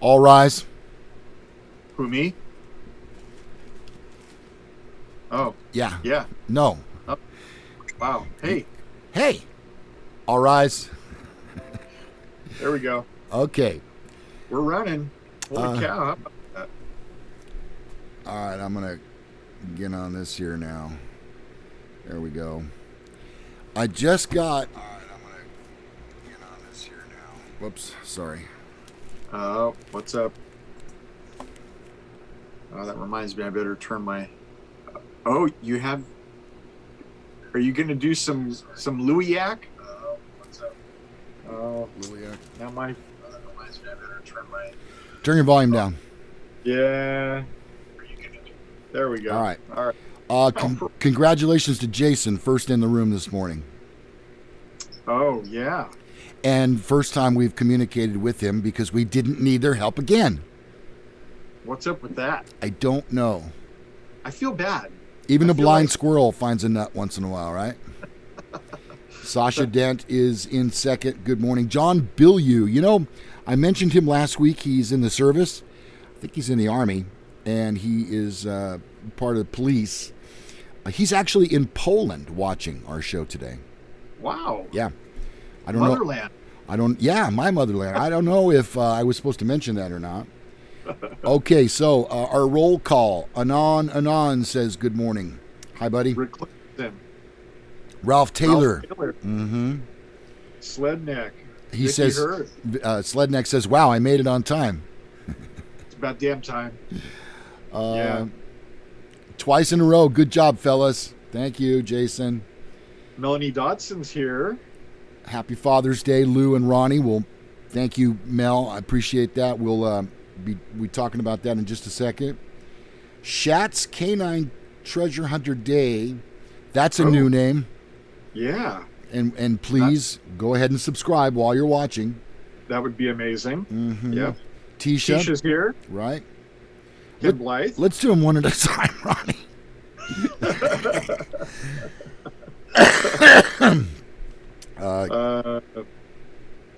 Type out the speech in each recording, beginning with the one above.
All rise. Who, me? Oh. Yeah. Yeah. No. Oh. Wow. Hey. Hey. All rise. There we go. Okay. We're running. Holy cow. How about that? All right, I'm going to get on this here now. There we go. I just got... All right, I'm going to get on this here now. Whoops, sorry. Oh, what's up? Oh, that reminds me, I better turn my... Oh, you have... Are you going to do some Louillac? What's up? Oh, Louillac. Now my... that reminds me, I better turn my... Turn your volume down. Yeah. There we go. All right. All right. Congratulations to Jason, first in the room this morning. Oh, yeah. And first time we've communicated with him because we didn't need their help again. What's up with that? I don't know. I feel bad. Even a blind squirrel finds a nut once in a while, right? Sasha Dent is in second. Good morning. John Billieu. You know, I mentioned him last week. He's in the service. I think he's in the Army. And he is part of the police. He's actually in Poland watching our show today. Wow. Yeah. I don't Motherland. know. Yeah, my motherland. I don't know if I was supposed to mention that or not. Okay, so our roll call. Anon says good morning. Hi, buddy. Rick Clifton. Ralph Taylor. Mm-hmm. Sledneck. He says, Sledneck says, wow, I made it on time. It's about damn time. Yeah. Twice in a row. Good job, fellas. Thank you, Jason. Melanie Dodson's here. Happy Father's Day, Lou and Ronnie. Well, thank you, Mel. I appreciate that. We'll be talking about that in just a second. Shat's Canine Treasure Hunter Day. That's a new name. Yeah. And please go ahead and subscribe while you're watching. That would be amazing. Mm-hmm. Yep. Tisha's here. Right. Ken Blythe. Let's do them one at a time, Ronnie.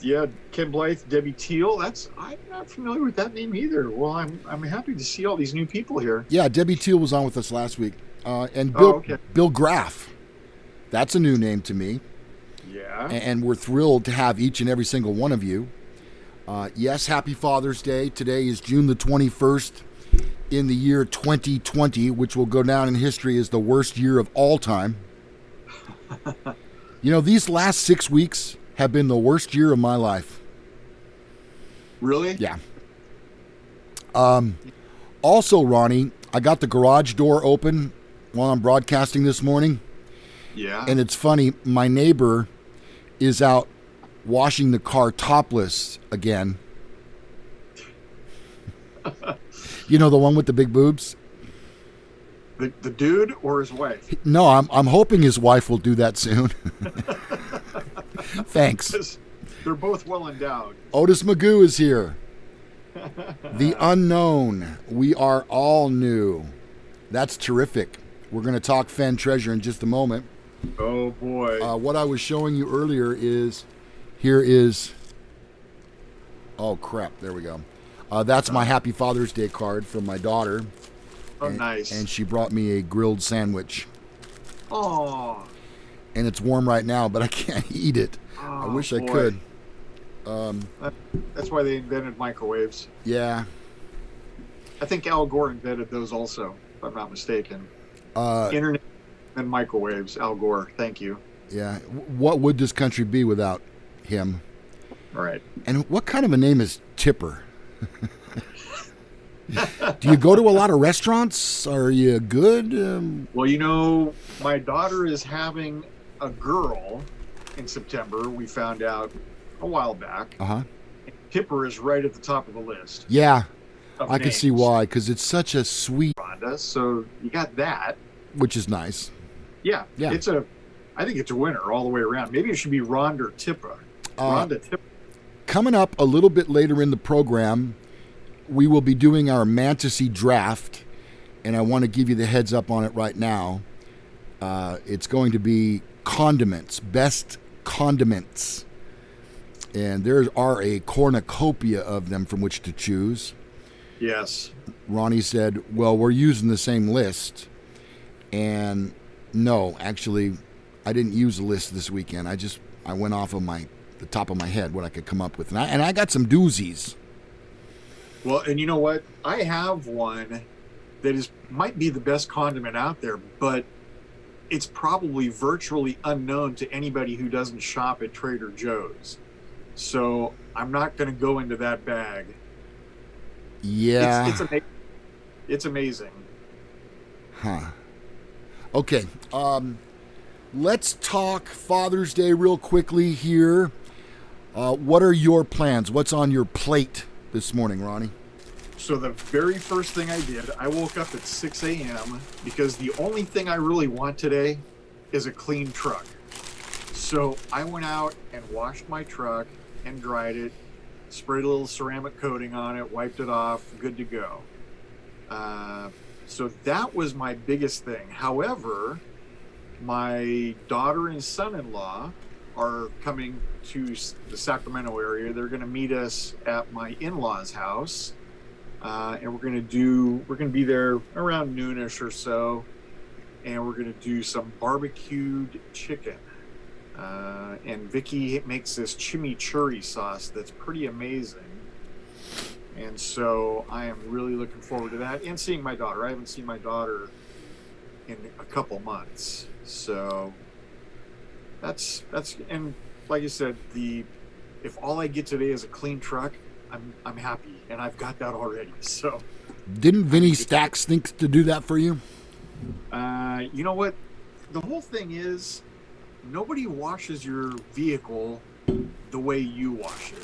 Yeah, Ken Blythe, Debbie Teal. I'm not familiar with that name either. Well, I'm happy to see all these new people here. Yeah, Debbie Teal was on with us last week, and Bill Graff. That's a new name to me. Yeah, and we're thrilled to have each and every single one of you. Yes, happy Father's Day. Today is June the 21st in the year 2020, which will go down in history as the worst year of all time. You know, these last 6 weeks have been the worst year of my life. Really? Yeah. Also, Ronnie, I got the garage door open while I'm broadcasting this morning. Yeah. And it's funny, my neighbor is out washing the car topless again. You know, the one with the big boobs? The dude or his wife? No, I'm hoping his wife will do that soon. Thanks. They're both well endowed. Otis Magoo is here. The unknown. We are all new. That's terrific. We're going to talk Fenn treasure in just a moment. Oh, boy. What I was showing you earlier is, here is, oh, crap. There we go. That's my Happy Father's Day card from my daughter. Oh, nice. And she brought me a grilled sandwich. Oh. And it's warm right now, but I can't eat it. I wish I could. That's why they invented microwaves. Yeah. I think Al Gore invented those also, if I'm not mistaken. Internet and microwaves, Al Gore. Thank you. Yeah. What would this country be without him? All right. And what kind of a name is Tipper? Do you go to a lot of restaurants? Are you good? Well, you know, my daughter is having a girl in September. We found out a while back. Uh-huh. Tipper is right at the top of the list. Yeah. I names. can see why, because it's such a sweet... Rhonda, so you got that. Which is nice. Yeah. Yeah. I think it's a winner all the way around. Maybe it should be Rhonda or Tippa. Rhonda Tippa. Coming up a little bit later in the program, we will be doing our Mantasy draft, and I want to give you the heads up on it right now. It's going to be Condiments, best condiments. and there are a cornucopia of them from which to choose. Yes. Ronnie said, well, we're using the same list. And no, actually, I didn't use a list this weekend. I went off of the top of my head what I could come up with. And I got some doozies. Well, and you know what? I have one that might be the best condiment out there, but it's probably virtually unknown to anybody who doesn't shop at Trader Joe's. So I'm not going to go into that bag. Yeah. It's amazing. Huh. Okay. Let's talk Father's Day real quickly here. What are your plans? What's on your plate this morning, Ronnie? So the very first thing I did, I woke up at 6 a.m. because the only thing I really want today is a clean truck. So I went out and washed my truck and dried it, sprayed a little ceramic coating on it, wiped it off, good to go. So that was my biggest thing. However, my daughter and son-in-law are coming to the Sacramento area. They're going to meet us at my in-laws' house, and we're going to be there around noonish or so, and we're going to do some barbecued chicken. And Vicky makes this chimichurri sauce that's pretty amazing. And so I am really looking forward to that and seeing my daughter. I haven't seen my daughter in a couple months. So that's and like I said, if all I get today is a clean truck, I'm happy, and I've got that already. So didn't Vinny Stacks think to do that for you? You know what? The whole thing is nobody washes your vehicle the way you wash it.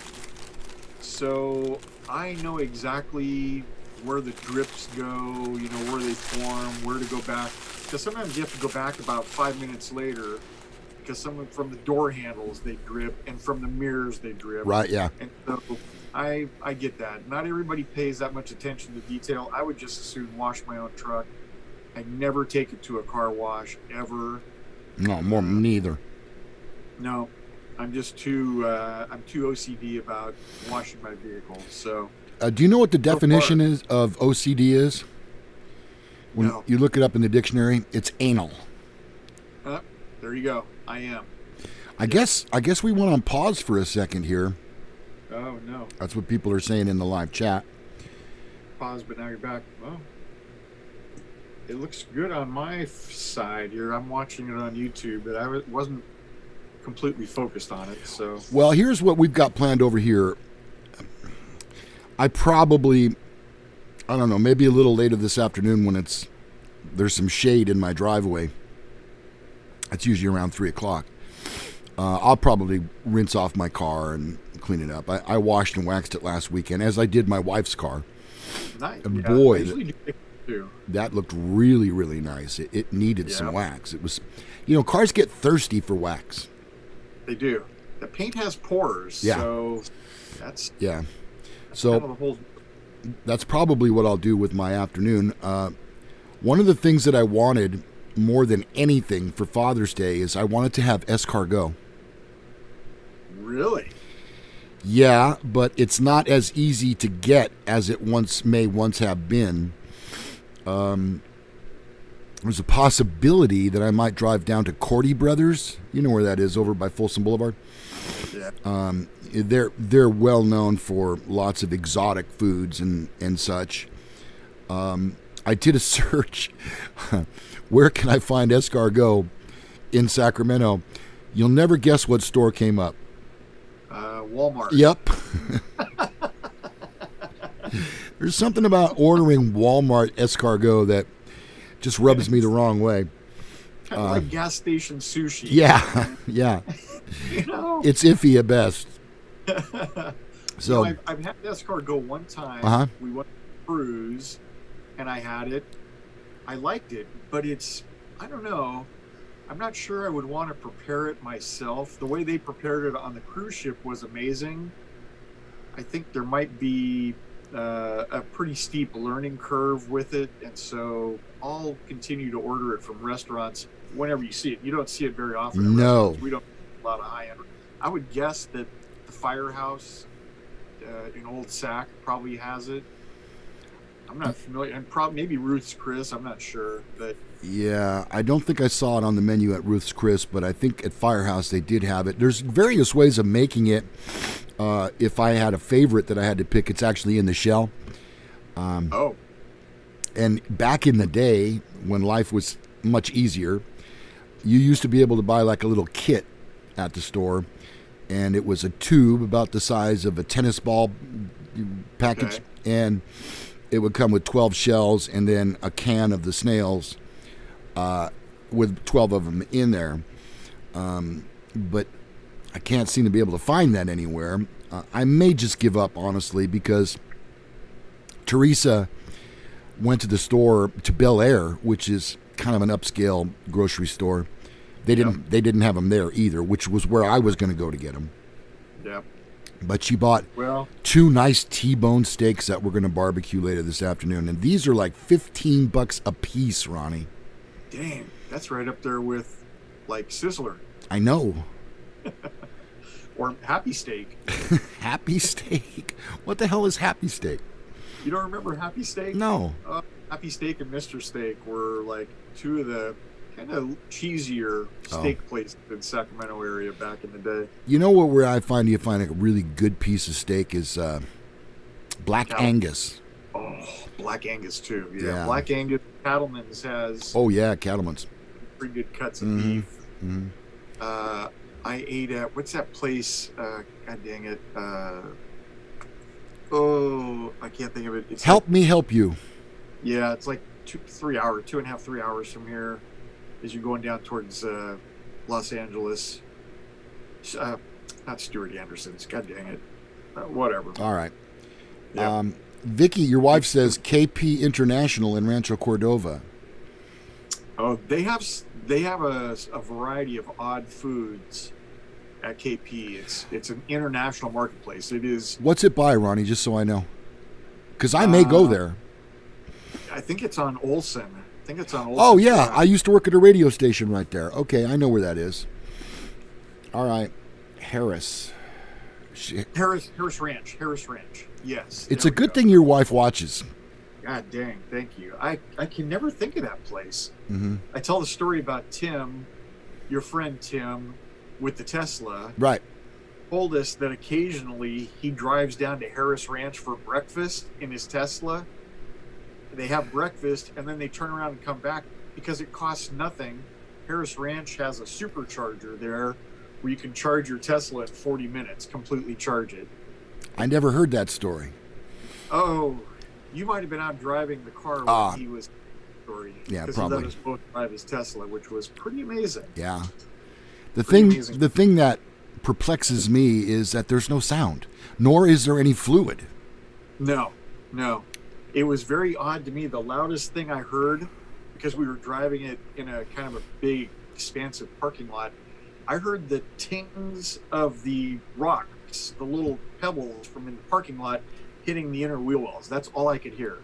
So I know exactly where the drips go, where they form, where to go back. Because sometimes you have to go back about 5 minutes later because someone from the door handles, they drip, and from the mirrors, they drip. Right, yeah. And so I get that. Not everybody pays that much attention to detail. I would just as soon wash my own truck. I never take it to a car wash, ever. No, more neither. No. I'm just too OCD about washing my vehicle. So, do you know what the definition is of OCD is? When no. you look it up in the dictionary, it's anal. There you go. I am. I guess we went on pause for a second here. Oh no. That's what people are saying in the live chat. Pause, but now you're back. Well, it looks good on my side here. I'm watching it on YouTube, but I wasn't completely focused on it. So, well, here's what we've got planned over here. I don't know, maybe a little later this afternoon when there's some shade in my driveway. That's usually around 3 o'clock. I'll probably rinse off my car and clean it up. I washed and waxed it last weekend, as I did my wife's car. nice. And Yeah, boy, I usually do it too. that looked really, really nice. It needed some Yeah. wax. It was, cars get thirsty for wax. They do. The paint has pores. Yeah. So that's Yeah. kind So of the whole. that's probably what I'll do with my afternoon. One of the things that I wanted more than anything for Father's Day is I wanted to have escargot. Really? Yeah, but it's not as easy to get as it may once have been. There's a possibility that I might drive down to Cordy Brothers. You know where that is, over by Folsom Boulevard. Yeah. They're well known for lots of exotic foods and such. I did a search. Where can I find escargot in Sacramento? You'll never guess what store came up. Walmart. Yep. There's something about ordering Walmart escargot that just rubs me the wrong way. Kind of like gas station sushi. Yeah, yeah. It's iffy at best. So I've had escargot one time. Uh-huh. We went on a cruise, and I had it. I liked it, but I don't know. I'm not sure I would want to prepare it myself. The way they prepared it on the cruise ship was amazing. I think there might be a pretty steep learning curve with it, and so I'll continue to order it from restaurants whenever you see it. You don't see it very often. No. We don't see a lot of high-end. I would guess that the Firehouse in Old Sac probably has it. I'm not familiar. And probably maybe Ruth's Chris. I'm not sure, but Yeah, I don't think I saw it on the menu at Ruth's Chris, but I think at Firehouse they did have it. There's various ways of making it. If I had a favorite that I had to pick, it's actually in the shell. oh, And back in the day, when life was much easier, you used to be able to buy like a little kit at the store, and it was a tube about the size of a tennis ball package, okay. and it would come with 12 shells and then a can of the snails with 12 of them in there. But I can't seem to be able to find that anywhere. I may just give up, honestly, because Teresa went to the store to Bel Air, which is kind of an upscale grocery store. They didn't have them there either, which was where I was going to go to get them. Yep. But she bought Well, 2 nice T-bone steaks that we're going to barbecue later this afternoon, and these are like $15 a piece, Ronnie. dang, that's right up there with like Sizzler I know. or Happy Steak. Happy Steak. What the hell is Happy Steak? You don't remember Happy Steak? No. Happy Steak and Mr. Steak were like two of the kind of cheesier steak places in Sacramento area back in the day. You know what? Where I find you find a really good piece of steak is Black Angus. Oh, Black Angus too. Yeah. Black Angus. Cattleman's has Oh yeah, Cattleman's. pretty good cuts of beef. I ate at what's that place? God dang it! I can't think of it. It's Help me help you. yeah, it's like 2.5, 3 hours from here, as you're going down towards Los Angeles. Not Stuart Anderson's. God dang it! Whatever. All right. Yeah. Vicky, your wife says KP International in Rancho Cordova. Oh, they have a variety of odd foods at KP. It's an international marketplace. It is. What's it by, Ronnie? Just so I know, because I may go there. I think it's on Olson. Oh yeah, I used to work at a radio station right there. Okay, I know where that is. All right, Harris Ranch. Yes. It's there a we good go. thing your wife watches. God dang, thank you. I can never think of that place. Mm-hmm. I tell the story about Tim, your friend Tim, with the Tesla. Right. Told us that occasionally he drives down to Harris Ranch for breakfast in his Tesla. They have breakfast and then they turn around and come back because it costs nothing. Harris Ranch has a supercharger there where you can charge your Tesla in 40 minutes, completely charge it. I never heard that story. Oh, you might have been out driving the car when he was story. Yeah, because probably. he let us both drive his Tesla, which was pretty amazing. Yeah. The Amazing. thing that perplexes me is that there's no sound, nor is there any fluid. No. It was very odd to me. The loudest thing I heard, because we were driving it in a kind of a big, expansive parking lot, I heard the tings of the rocks, the little pebbles from in the parking lot hitting the inner wheel wells. That's all I could hear.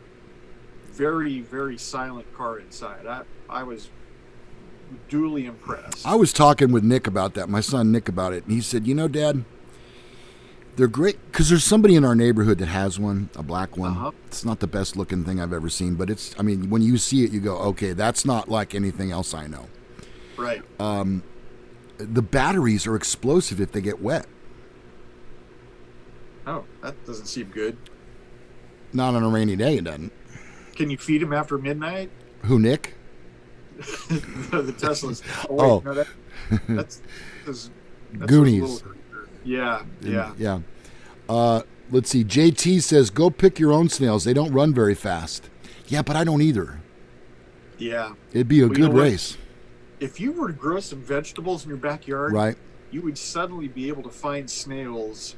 Very, very silent car inside. I was duly impressed. I was talking with Nick about that, my son Nick, about it, and he said, Dad, they're great, because there's somebody in our neighborhood that has one, a black one. Uh-huh. It's not the best looking thing I've ever seen, but when you see it, you go, okay, that's not like anything else I know. Right. The batteries are explosive if they get wet. Oh, that doesn't seem good. Not on a rainy day, it doesn't. Can you feed him after midnight? Who, Nick? The Teslas. Oh. No, that's Goonies. Yeah. Yeah. Let's see. JT says, go pick your own snails. They don't run very fast. Yeah, but I don't either. Yeah. It'd be a Well, you good know what? race. If you were to grow some vegetables in your backyard, Right. you would suddenly be able to find snails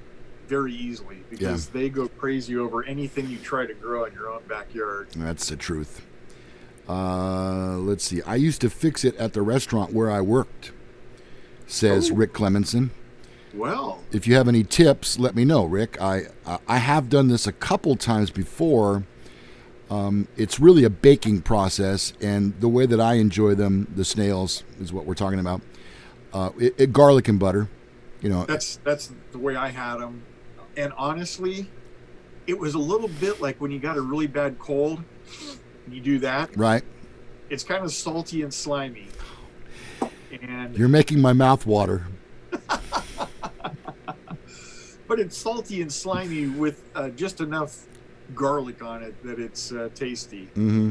very easily because they go crazy over anything you try to grow in your own backyard. That's the truth. Let's see. I used to fix it at the restaurant where I worked, says Rick Clemenson. Well, If you have any tips, let me know, Rick. I have done this a couple times before. It's really a baking process, and the way that I enjoy them, the snails, is what we're talking about. Garlic and butter, You know, That's the way I had them. And honestly, it was a little bit like when you got a really bad cold, and you do that. right? It's kind of salty and slimy. And You're making my mouth water. but it's salty and slimy with just enough garlic on it that it's tasty. Mm-hmm.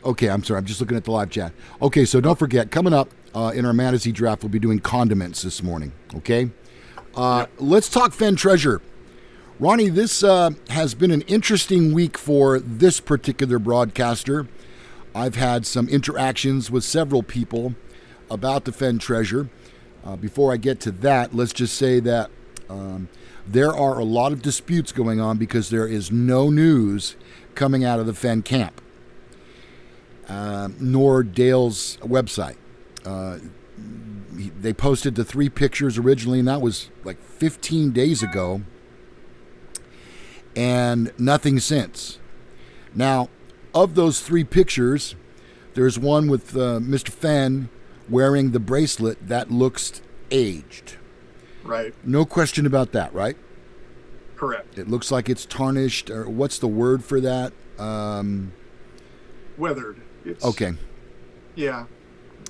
Okay, I'm sorry. I'm just looking at the live chat. Okay, so don't forget, coming up in our Mantasy draft, we'll be doing condiments this morning. Okay? Let's talk Fenn Treasure. Ronnie, this has been an interesting week for this particular broadcaster. I've had some interactions with several people about the Fenn Treasure. Before I get to that, let's just say that there are a lot of disputes going on because there is no news coming out of the Fenn camp, nor Dale's website. They posted the 3 pictures originally, and that was like 15 days ago, and nothing since. Now, of those 3 pictures, there's one with Mr. Fenn wearing the bracelet that looks aged. Right. No question about that, right? Correct. It looks like it's tarnished, or what's the word for that? Weathered. It's, Okay. Yeah.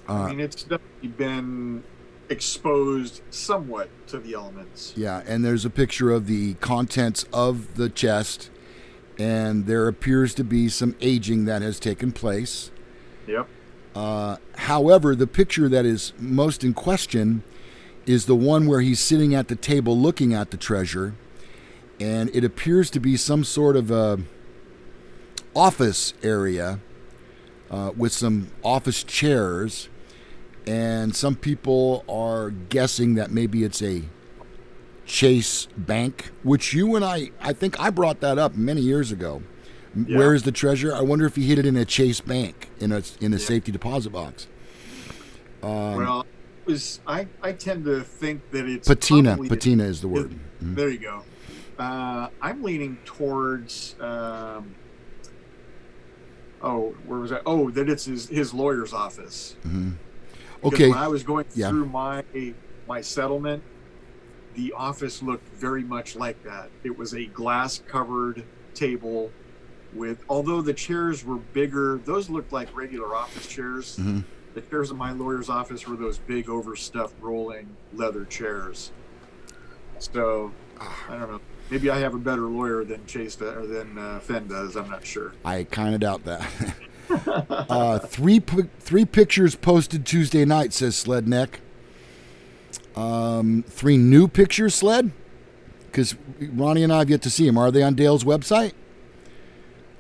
I mean, it's definitely been exposed somewhat to the elements. Yeah, and there's a picture of the contents of the chest, and there appears to be some aging that has taken place. Yep. However, the picture that is most in question is the one where he's sitting at the table looking at the treasure, and it appears to be some sort of a office area with some office chairs, and some people are guessing that maybe it's a Chase Bank, which you and I think I brought that up many years ago. Yeah. Where is the treasure? I wonder if he hid it in a Chase Bank in a safety deposit box. Well, I tend to think that it's patina. Patina is the word. There you go. I'm leaning towards. Where was that? Oh, that it's his lawyer's office. Mm-hmm. Because okay. when I was going through my settlement, the office looked very much like that. It was a glass-covered table with, although the chairs were bigger, those looked like regular office chairs. Mm-hmm. The chairs in my lawyer's office were those big, overstuffed, rolling leather chairs. So, I don't know. Maybe I have a better lawyer than Fenn does. I'm not sure. I kind of doubt that. Three pictures posted Tuesday night, says Sledneck. 3 new pictures, Sled? Because Ronnie and I have yet to see them. Are they on Dale's website?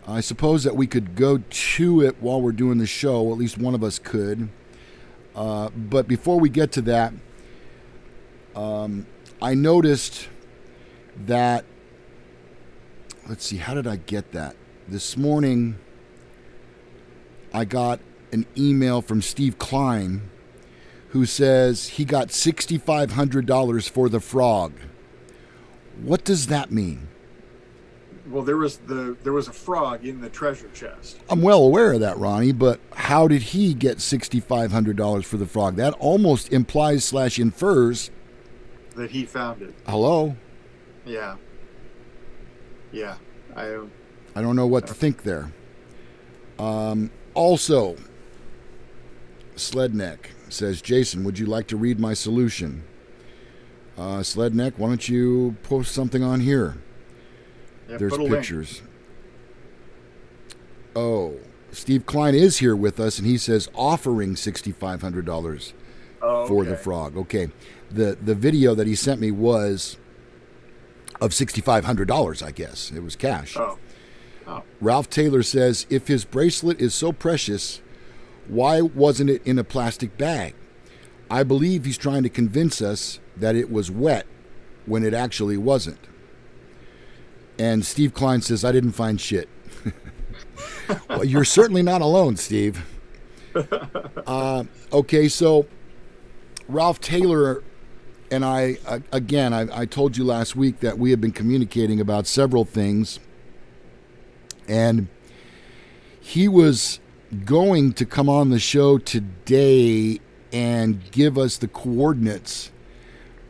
I suppose that we could go to it while we're doing the show. At least one of us could. But before we get to that, I noticed that, let's see, how did I get that? This morning, I got an email from Steve Klein who says he got $6,500 for the frog. What does that mean? Well, there was a frog in the treasure chest. I'm well aware of that, Ronnie, but how did he get $6,500 for the frog? That almost implies / infers that he found it. Hello? Yeah. Yeah. I don't know what to think there. Also, Sledneck says, Jason, would you like to read my solution? Sledneck, why don't you post something on here? Yeah, there's pictures. Oh, Steve Klein is here with us, and he says offering $6,500 for the frog. Okay. The video that he sent me was of $6,500, I guess. It was cash. Oh. Ralph Taylor says, if his bracelet is so precious, why wasn't it in a plastic bag? I believe he's trying to convince us that it was wet when it actually wasn't. And Steve Klein says, I didn't find shit. Well, you're certainly not alone, Steve. Okay, so Ralph Taylor and I told you last week that we have been communicating about several things. And he was going to come on the show today and give us the coordinates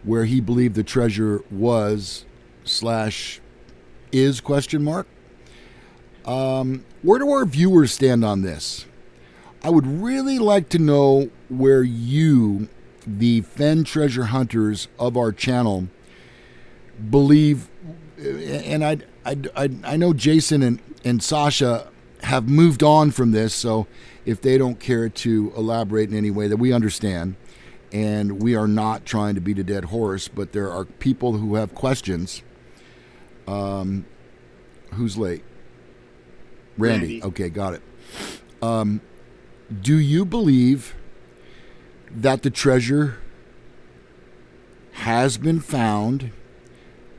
where he believed the treasure was / is question mark. Where do our viewers stand on this? I would really like to know where you, the Fenn treasure hunters of our channel, believe. And I know Jason and Sasha have moved on from this, so if they don't care to elaborate in any way, that we understand. And we are not trying to beat a dead horse, but there are people who have questions. Who's late? Randy. Okay, got it. Do you believe that the treasure has been found?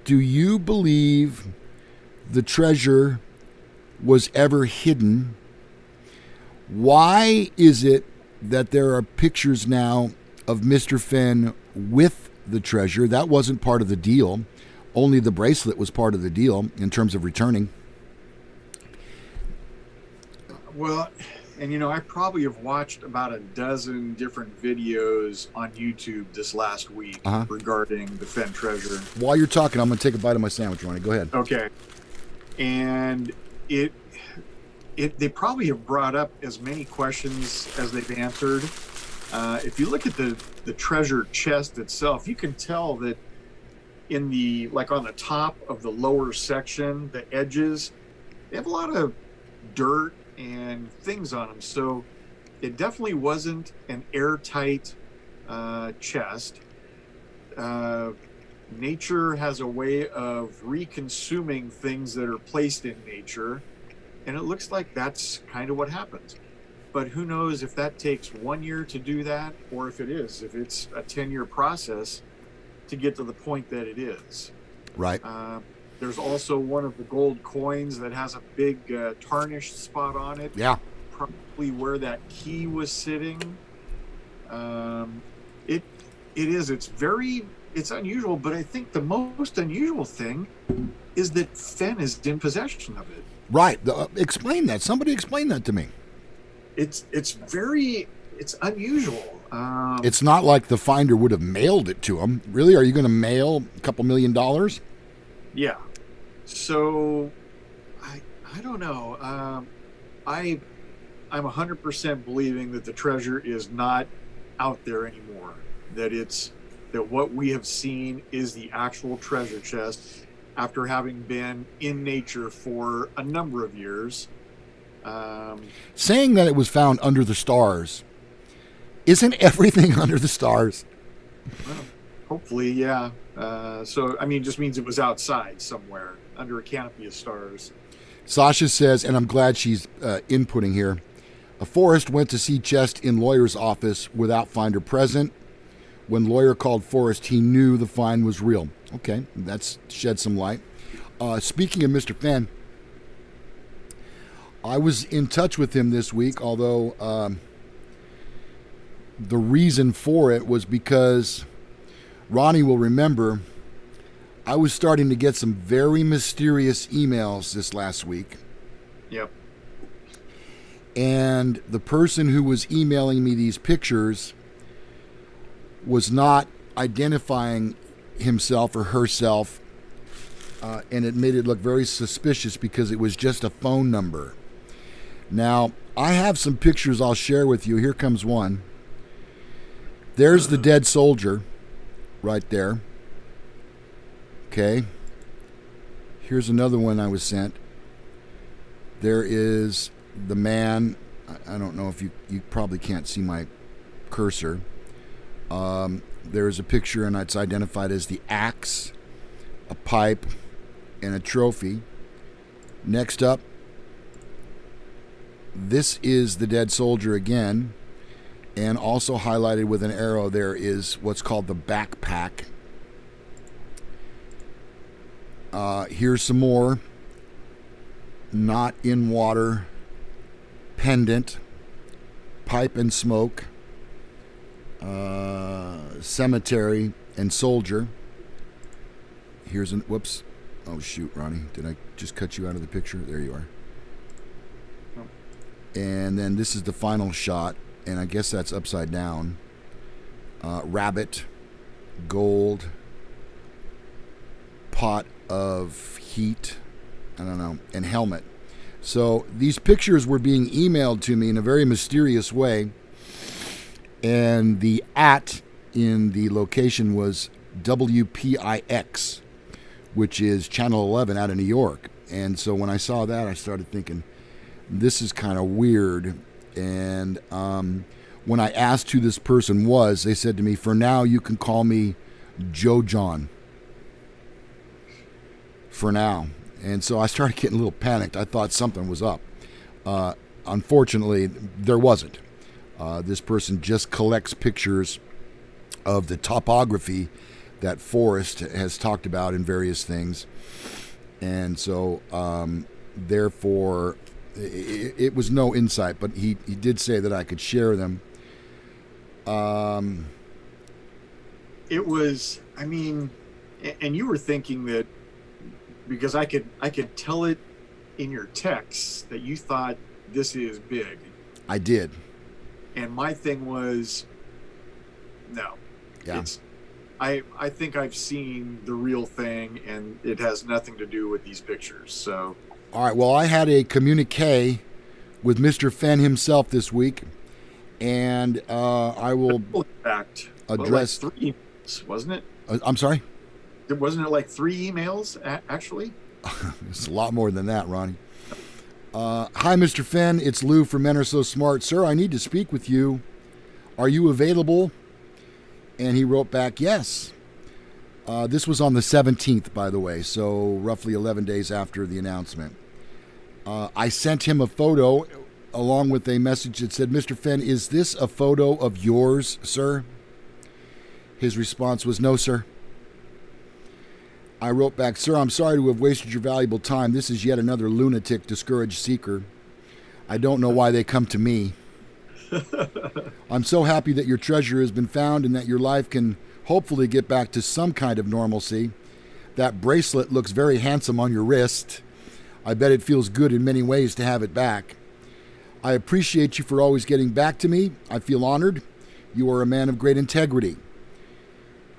Do you believe the treasure was ever hidden? Why is it that there are pictures now of Mr. Fenn with the treasure? That wasn't part of the deal. Only the bracelet was part of the deal in terms of returning. Well, and I probably have watched about a dozen different videos on YouTube this last week regarding the Fenn treasure. While you're talking, I'm going to take a bite of my sandwich, Ronnie. Go ahead. Okay. And they probably have brought up as many questions as they've answered. If you look at the treasure chest itself, you can tell that on the top of the lower section, the edges, they have a lot of dirt and things on them. So it definitely wasn't an airtight chest. Nature has a way of reconsuming things that are placed in nature, and it looks like that's kind of what happens. But who knows if that takes 1 year to do that, or if it's a 10-year process to get to the point that it is. Right. There's also one of the gold coins that has a big tarnished spot on it. Yeah. Probably where that key was sitting. It's unusual, but I think the most unusual thing is that Fenn is in possession of it. Right. Explain that. Somebody explain that to me. It's unusual. It's not like the finder would have mailed it to him. Really? Are you going to mail a couple $1 million? Yeah. So I don't know. I'm 100% believing that the treasure is not out there anymore. That what we have seen is the actual treasure chest after having been in nature for a number of years. Saying that it was found under the stars. Isn't everything under the stars? Well, hopefully, yeah. It just means it was outside somewhere under a canopy of stars. Sasha says, and I'm glad she's inputting here, a Forrest went to see chest in lawyer's office without finder present. When lawyer called Forrest, he knew the find was real. Okay, that's shed some light. Speaking of Mr. Fenn, I was in touch with him this week, although the reason for it was because Ronnie will remember I was starting to get some very mysterious emails this last week. Yep. And the person who was emailing me these pictures was not identifying himself or herself, and it made it look very suspicious because it was just a phone number. Now, I have some pictures I'll share with you. Here comes one. There's the dead soldier right there. Okay. Here's another one I was sent. There is the man. I don't know if you probably can't see my cursor. There's a picture, and it's identified as the axe, a pipe, and a trophy. Next up, this is the dead soldier again, and also highlighted with an arrow there is what's called the backpack. Here's some more. Not in water. Pendant. Pipe and smoke. Cemetery and soldier. Here's an whoops. Oh shoot, Ronnie. Did I just cut you out of the picture? There you are. And then this is the final shot, and I guess that's upside down. rabbit, gold, pot of heat, I don't know, and helmet. So these pictures were being emailed to me in a very mysterious way, and the @ in the location was WPIX, which is Channel 11 out of New York. And so when I saw that, I started thinking, this is kind of weird. And when I asked who this person was, they said to me, for now, you can call me Joe John. For now. And so I started getting a little panicked. I thought something was up. Unfortunately, there wasn't. This person just collects pictures of the topography that Forrest has talked about in various things. And so, therefore, it was no insight, but he did say that I could share them. It was, I mean, and you were thinking that because I could tell it in your text that you thought this is big. I did. And my thing was, no. Yeah. I think I've seen the real thing, and it has nothing to do with these pictures. So. All right. Well, I had a communique with Mr. Fenn himself this week, and I will address like 3 emails, wasn't it? I'm sorry? Wasn't it like 3 emails, actually? It's a lot more than that, Ronnie. Hi, Mr. Fenn. It's Lou from Men Are So Smart. Sir, I need to speak with you. Are you available? And he wrote back, yes. This was on the 17th, by the way, so roughly 11 days after the announcement. I sent him a photo along with a message that said, Mr. Fenn, is this a photo of yours, sir? His response was, no, sir. I wrote back, sir, I'm sorry to have wasted your valuable time. This is yet another lunatic, discouraged seeker. I don't know why they come to me. I'm so happy that your treasure has been found and that your life can hopefully get back to some kind of normalcy. That bracelet looks very handsome on your wrist. I bet it feels good in many ways to have it back. I appreciate you for always getting back to me. I feel honored. You are a man of great integrity.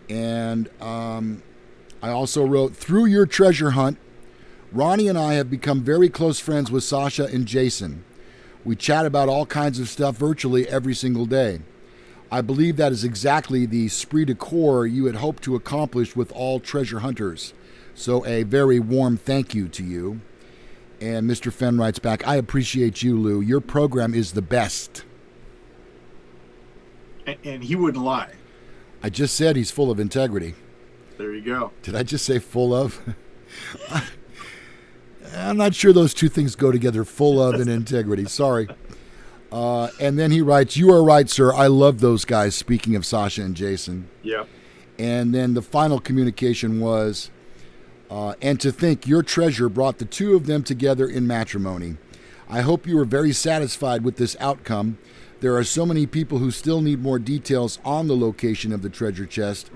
And I also wrote, through your treasure hunt, Ronnie and I have become very close friends with Sasha and Jason. We chat about all kinds of stuff virtually every single day. I believe that is exactly the esprit de corps you had hoped to accomplish with all treasure hunters. So a very warm thank you to you. And Mr. Fenn writes back, I appreciate you, Lou. Your program is the best. And he wouldn't lie. I just said he's full of integrity. There you go. Did I just say full of? I'm not sure those two things go together, full of and integrity. Sorry. And then he writes, you are right, sir. I love those guys, speaking of Sasha and Jason. Yep. And then the final communication was, and to think your treasure brought the two of them together in matrimony. I hope you are very satisfied with this outcome. There are so many people who still need more details on the location of the treasure chest.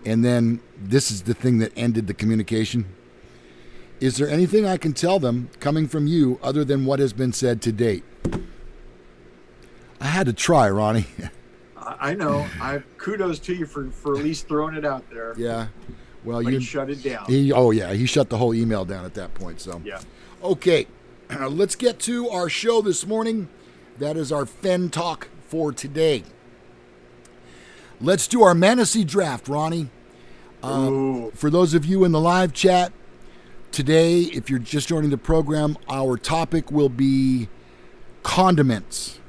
And then this is the thing that ended the communication. Is there anything I can tell them coming from you other than what has been said to date? I had to try, Ronnie. I know. Kudos to you for at least throwing it out there. Yeah. Well, but you shut it down. He shut the whole email down at that point. So yeah. Okay, let's get to our show this morning. That is our Fenn talk for today. Let's do our Mantasy draft, Ronnie. For those of you in the live chat today, if you're just joining the program, our topic will be condiments.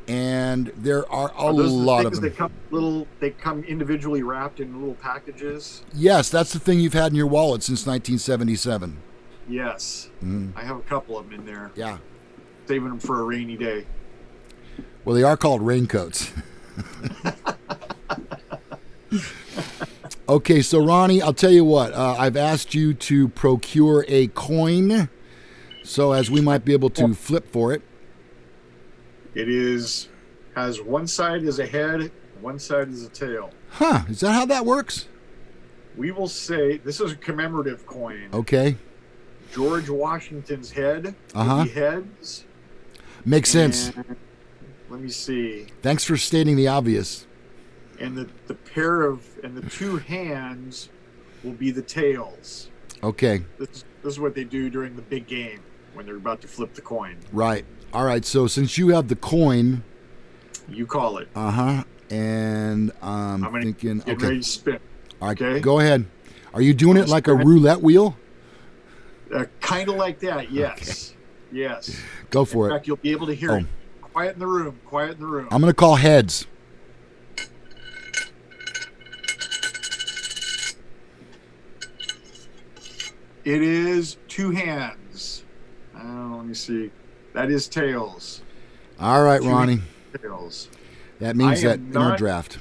And there are a lot of them. They come individually wrapped in little packages. Yes, that's the thing you've had in your wallet since 1977. Yes. I have a couple of them in there. Yeah. Saving them for a rainy day. Well, they are called raincoats. Okay, so Ronnie, I'll tell you what. I've asked you to procure a coin so as we might be able to flip for it. It has one side as a head, one side as a tail. Huh, is that how that works? We will say, this is a commemorative coin. Okay. George Washington's head will be heads. Makes sense. Let me see. Thanks for stating the obvious. and the two hands will be the tails. Okay. This is what they do during the big game when they're about to flip the coin. Right. All right. So since you have the coin, you call it. And I'm thinking. Get ready to spin. All right. Okay. Go ahead. Are you doing it like a roulette wheel? Kind of like that. Yes. Okay. Yes. Go for it. In fact, you'll be able to hear it. Quiet in the room. Quiet in the room. I'm going to call heads. It is two hands. Let me see. That is tails. All right, Ronnie. Tails. That means that in our draft.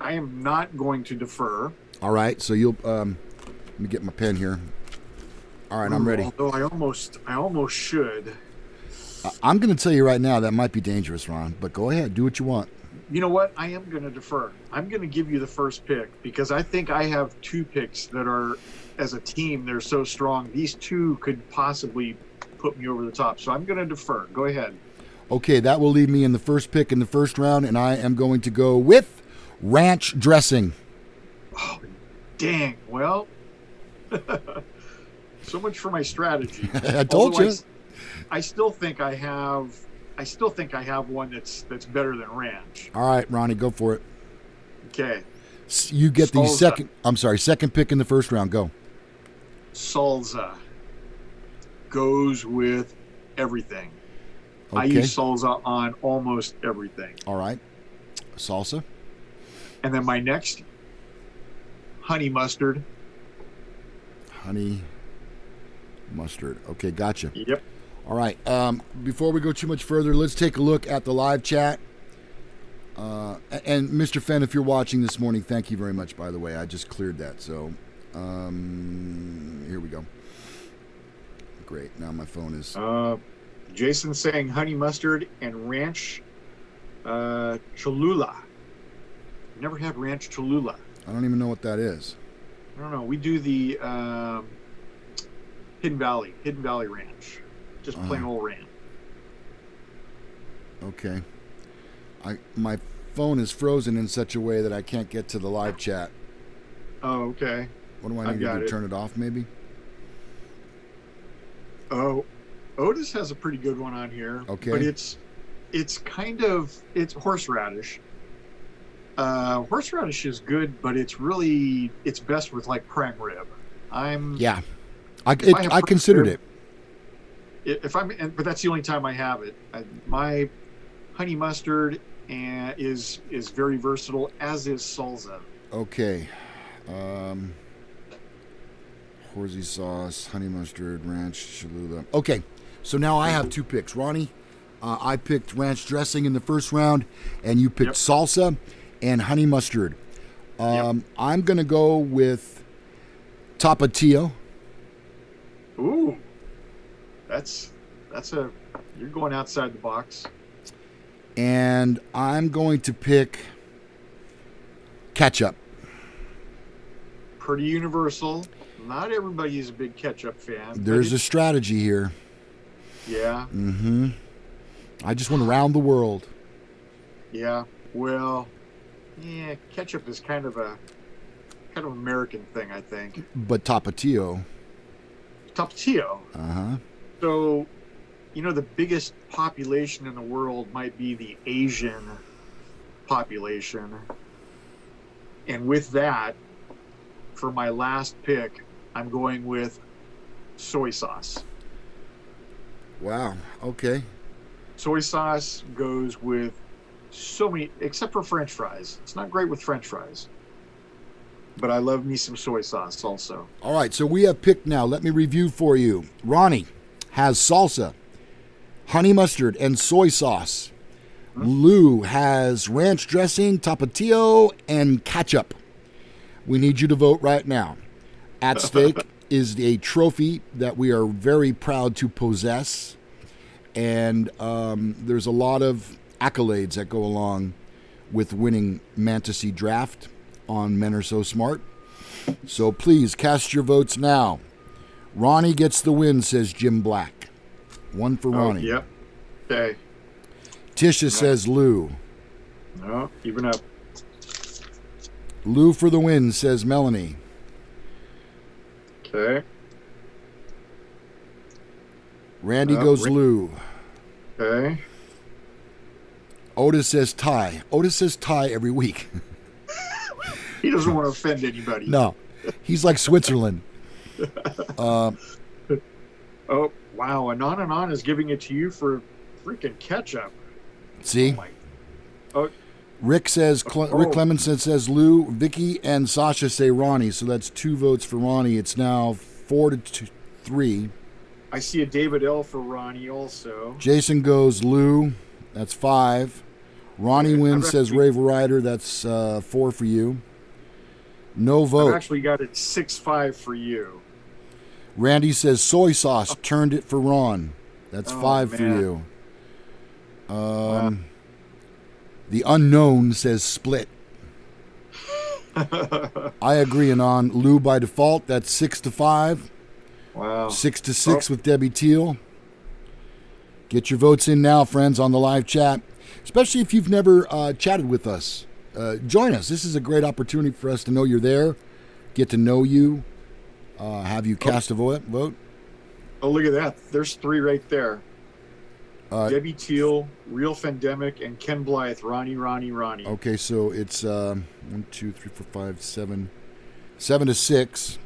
I am not going to defer. All right. So you'll let me get my pen here. All right, I'm ready. Although I almost should. I'm going to tell you right now that might be dangerous, Ron. But go ahead, do what you want. You know what? I am going to defer. I'm going to give you the first pick because I think I have two picks that are, as a team, they're so strong. These two could possibly put me over the top. So I'm going to defer. Go ahead. Okay, that will leave me in the first pick in the first round, and I am going to go with ranch dressing. Oh, dang. Well, so much for my strategy. I told you. I still think I have one that's better than ranch. All right, Ronnie, go for it. Okay. You get the second pick in the first round. Go. Salsa goes with everything. Okay. I use salsa on almost everything. All right. Salsa. And then my next, honey mustard. Honey mustard. Okay, gotcha. Yep. All right. Before we go too much further, let's take a look at the live chat. And Mr. Fenn, if you're watching this morning, thank you very much, by the way. I just cleared that. So here we go. Great. Now my phone is... Jason's saying honey mustard and ranch Cholula. Never had ranch Cholula. I don't even know what that is. I don't know. We do the Hidden Valley Ranch. Just plain old ranch. Okay. My phone is frozen in such a way that I can't get to the live chat. Oh, okay. What do I need to do? Turn it off, maybe? Oh, Otis has a pretty good one on here. Okay. But it's horseradish. Horseradish is good, but it's best with like prime rib. I considered it. But that's the only time I have it. My honey mustard is very versatile, as is salsa. Okay. Horsey sauce, honey mustard, ranch Cholula. Okay. So now I have two picks. Ronnie, I picked ranch dressing in the first round, and you picked salsa and honey mustard. I'm going to go with Tapatio. Ooh. You're going outside the box. And I'm going to pick ketchup. Pretty universal. Not everybody is a big ketchup fan. There's a strategy here. Yeah. Mm-hmm. I just went around the world. Yeah. Well, ketchup is kind of American thing, I think. But Tapatio. Uh-huh. So, the biggest population in the world might be the Asian population. And with that, for my last pick, I'm going with soy sauce. Wow. Okay. Soy sauce goes with so many, except for French fries. It's not great with French fries. But I love me some soy sauce also. All right, so we have picked now. Let me review for you. Ronnie has salsa, honey mustard, and soy sauce. Lou has ranch dressing, Tapatio, and ketchup. We need you to vote right now. At stake is a trophy that we are very proud to possess. And there's a lot of accolades that go along with winning Mantasy draft on Men Are So Smart. So please cast your votes now. Ronnie gets the win, says Jim Black. One for Ronnie. Yep. Okay. Tisha says Lou. No, even up. Lou for the win, says Melanie. Okay. Randy goes Lou. Okay. Otis says tie. Otis says tie every week. He doesn't want to offend anybody. No. He's like Switzerland. Oh, wow. Anon is giving it to you for freaking ketchup. See? Oh, Rick Clemenson says Lou. Vicky and Sasha say Ronnie. So that's 2 votes for Ronnie. It's now 4-3. I see a David L. for Ronnie also. Jason goes Lou. That's 5. Ronnie wins, says Rave Rider. That's 4 for you. No vote. I've actually got it 6-5 for you. Randy says soy sauce. Turned it for Ron. That's 5 for you. The unknown says split. I agree, Anon. Lou by default. That's 6-5. Wow. 6-6 with Debbie Teal. Get your votes in now, friends, on the live chat. Especially if you've never chatted with us. Join us. This is a great opportunity for us to know you're there, get to know you, have you cast a vote. Oh, look at that. There's 3 right there. Debbie Teal, Real Fendemic, and Ken Blythe. Ronnie. Okay, so it's 1, 2, 3, 4, 5, 7. 7-6.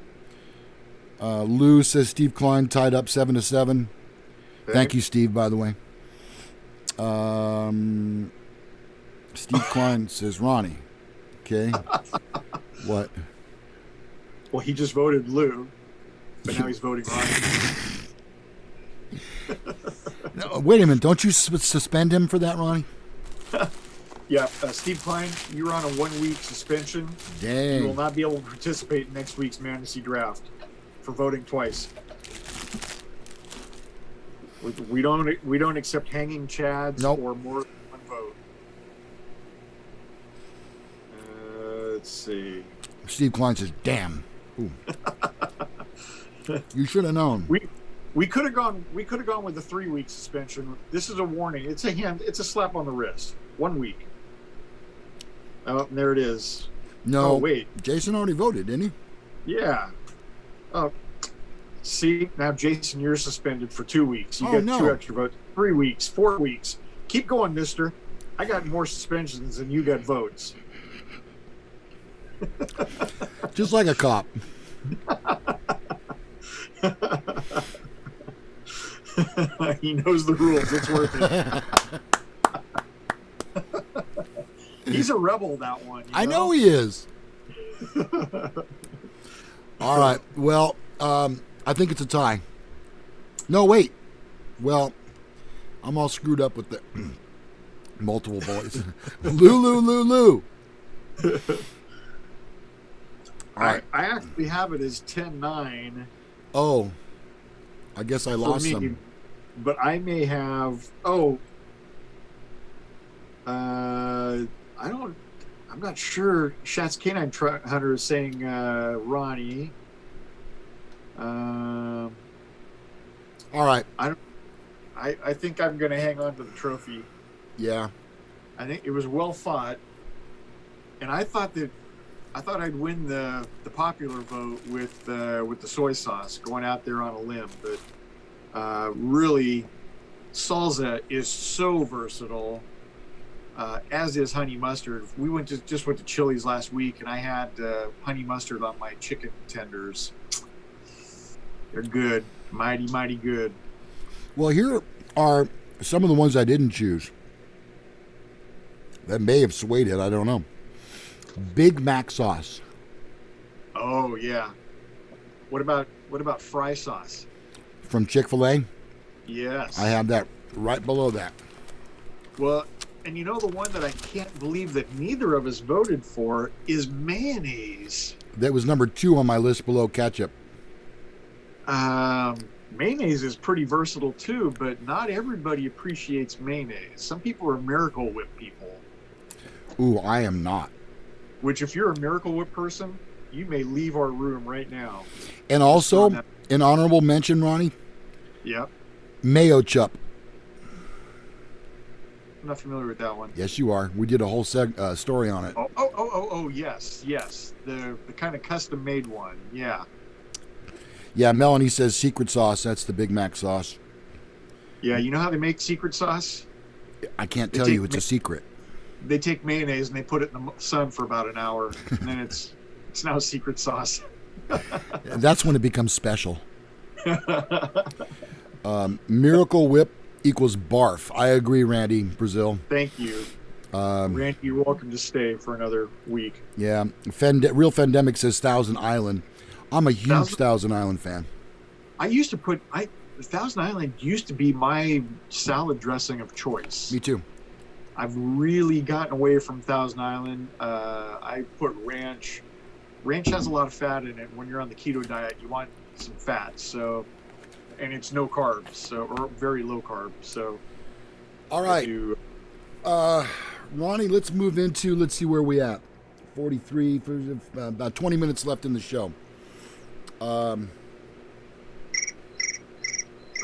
Lou says Steve Klein tied up 7-7. Okay. Thank you, Steve, by the way. Steve Klein says Ronnie. Okay. What? Well, he just voted Lou, but now he's voting Ronnie. No, wait a minute. Don't you suspend him for that, Ronnie? Yeah, Steve Klein, you're on a 1-week suspension. Dang. You will not be able to participate in next week's Mantasy draft for voting twice. We don't accept hanging chads or more than 1 vote. Let's see. Steve Klein says, "Damn, ooh. You should have known." We could have gone with the 3-week suspension. This is a warning. It's a slap on the wrist. 1 week. Oh, there it is. No, oh, wait. Jason already voted, didn't he? Yeah. Oh. See, now Jason, you're suspended for 2 weeks. You got 2 extra votes. 3 weeks, 4 weeks. Keep going, mister. I got more suspensions than you got votes. Just like a cop. He knows the rules. It's worth it. He's a rebel, that one. I know he is. All right. Well, I think it's a tie. No, wait. Well, I'm all screwed up with the multiple voice. Lou. All right. I actually have it as 10-9. Oh, I guess I lost some. But I may have. I'm not sure. Shat's Canine Hunter is saying Ronnie. All right. I think I'm going to hang on to the trophy. Yeah. I think it was well fought, and I thought I'd win the popular vote with the soy sauce, going out there on a limb. But really, salsa is so versatile. As is honey mustard. We just went to Chili's last week, and I had honey mustard on my chicken tenders. They're good, mighty good. Well, here are some of the ones I didn't choose. That may have swayed it. I don't know. Big Mac sauce. Oh yeah. What about fry sauce? From Chick-fil-A? Yes. I have that right below that. Well, and you know the one that I can't believe that neither of us voted for is mayonnaise. That was number 2 on my list below ketchup. Mayonnaise is pretty versatile too, but not everybody appreciates mayonnaise. Some people are Miracle Whip people. Ooh, I am not. Which, if you're a Miracle Whip person, you may leave our room right now. And also, an honorable mention, Ronnie. Yep. Mayo chup. I'm not familiar with that one. Yes, you are. We did a whole story on it. Oh, yes. The kind of custom made one. Yeah. Yeah, Melanie says secret sauce. That's the Big Mac sauce. Yeah, you know how they make secret sauce? I can't tell you. It's a secret. They take mayonnaise and they put it in the sun for about an hour, and then it's now secret sauce. That's when it becomes special. Miracle Whip equals barf. I agree, Randy, Brazil. Thank you. Randy, you're welcome to stay for another week. Yeah. Real Fendemic says Thousand Island. I'm a huge Thousand Island fan. Thousand Island used to be my salad dressing of choice. Me too. I've really gotten away from Thousand Island. I put ranch. Ranch has a lot of fat in it. When you're on the keto diet, you want some fat. So, and it's no carbs, or very low carb. So, all right. Ronnie, let's move into. Let's see where we at. 43. About 20 minutes left in the show.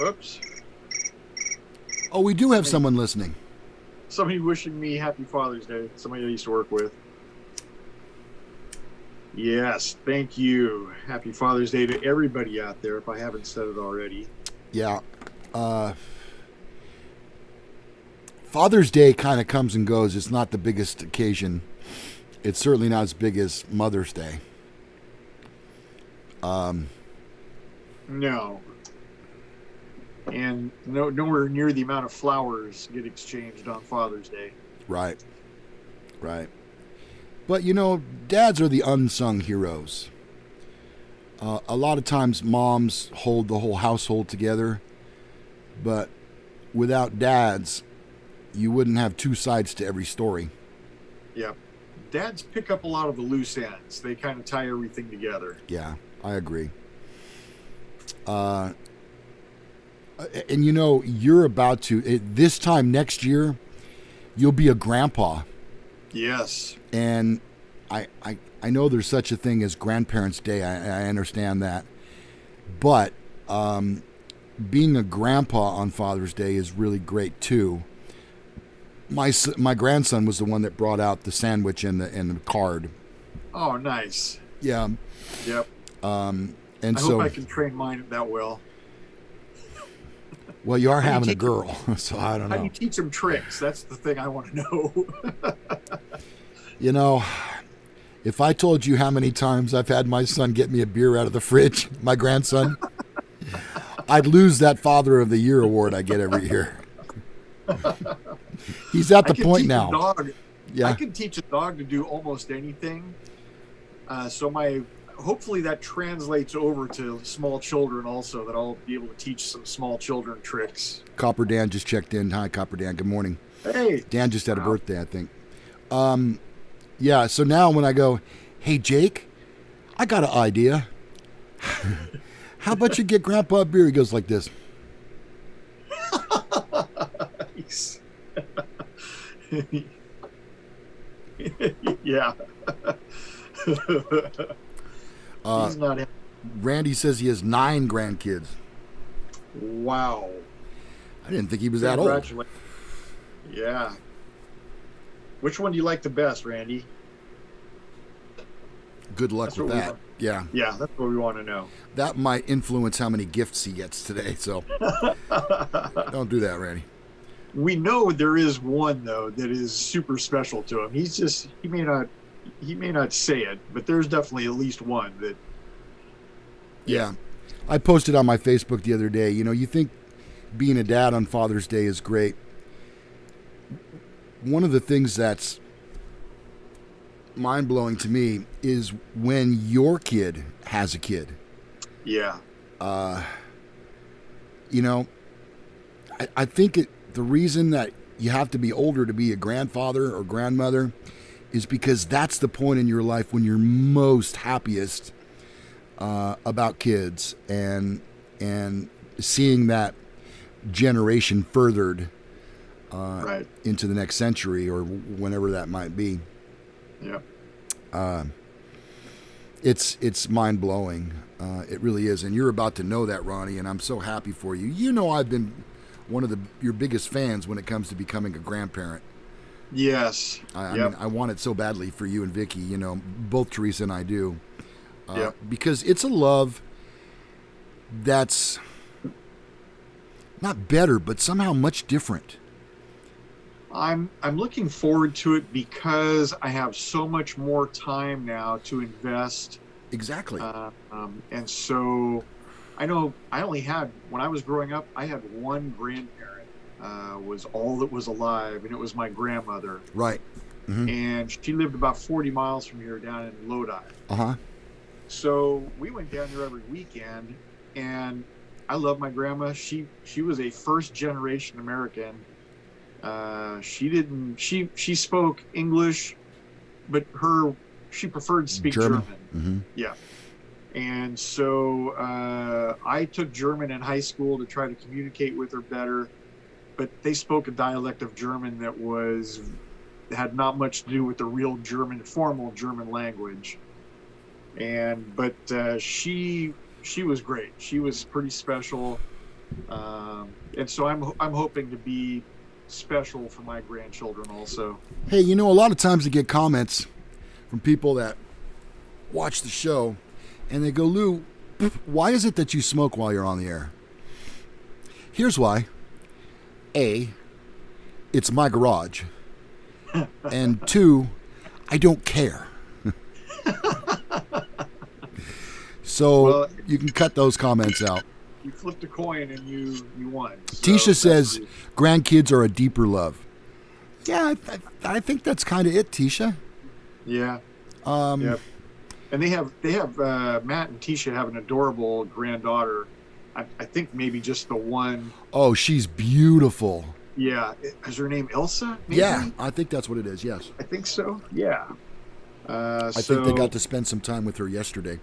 Oops. Oh, we do have someone listening. Somebody wishing me happy Father's Day. Somebody I used to work with. Yes, thank you. Happy Father's Day to everybody out there, if I haven't said it already. Yeah. Father's Day kind of comes and goes. It's not the biggest occasion. It's certainly not as big as Mother's Day. No. And nowhere near the amount of flowers get exchanged on Father's Day. Right. But, dads are the unsung heroes. A lot of times moms hold the whole household together. But without dads, you wouldn't have two sides to every story. Yep. Dads pick up a lot of the loose ends. They kind of tie everything together. Yeah, I agree. And you're about to, this time next year, you'll be a grandpa. Yes. And I know there's such a thing as Grandparents' Day. I understand that. But being a grandpa on Father's Day is really great too. My grandson was the one that brought out the sandwich and the card. Oh, nice. Yeah. Yep. And I hope I can train mine that well. Well, you are having a girl, so I don't know. How do you teach them tricks? That's the thing I want to know. If I told you how many times I've had my son get me a beer out of the fridge, my grandson, I'd lose that Father of the Year award I get every year. He's at the point now. Yeah. I can teach a dog to do almost anything. Hopefully that translates over to small children also, that I'll be able to teach some small children tricks. Copper Dan just checked in. Hi, Copper Dan. Good morning. Hey. Dan just had a birthday, I think. Yeah, so now when I go, hey, Jake, I got an idea. How about you get Grandpa a beer? He goes like this. Nice. Yeah. He's not. Randy says he has 9 grandkids. Wow. I didn't think he was that old. Yeah. Which one do you like the best, Randy? Good luck with that. Yeah. Yeah, that's what we want to know. That might influence how many gifts he gets today, so don't do that, Randy. We know there is one, though, that is super special to him. He may not say it, but there's definitely at least one that. Yeah. I posted on my Facebook the other day, you think being a dad on Father's Day is great. One of the things that's mind-blowing to me is when your kid has a kid. Yeah. I think the reason that you have to be older to be a grandfather or grandmother is because that's the point in your life when you're most happiest about kids and seeing that generation furthered right into the next century or whenever that might be. Yeah. It's mind blowing. It really is, and you're about to know that, Ronnie. And I'm so happy for you. I've been one of your biggest fans when it comes to becoming a grandparent. Yes. I mean, I want it so badly for you and Vicky. You know, both Teresa and I do, because it's a love that's not better, but somehow much different. I'm looking forward to it because I have so much more time now to invest. Exactly. And so I know I only had, when I was growing up, I had one grandparent, was all that was alive, and it was my grandmother. Right. Mm-hmm. And she lived about 40 miles from here down in Lodi. Uh-huh. So we went down there every weekend, and I love my grandma. She was a first generation American. She spoke English, but she preferred to speak German. Mm-hmm. Yeah. And so I took German in high school to try to communicate with her better, but they spoke a dialect of German that had not much to do with the real formal German language. But she was great. She was pretty special. And so I'm hoping to be special for my grandchildren also. Hey, you know, a lot of times I get comments from people that watch the show, and they go, Lou, why is it that you smoke while you're on the air? Here's why. A, it's my garage. And 2, I don't care. So you can cut those comments out. You flipped a coin and you won. So Tisha says grandkids are a deeper love. Yeah, I think that's kind of it, Tisha. Yeah. Yep. And they have Matt and Tisha have an adorable granddaughter. I think maybe just the one. Oh, she's beautiful. Yeah. Is her name Elsa? Maybe? Yeah, I think that's what it is. Yes. I think so. Yeah. I think they got to spend some time with her yesterday.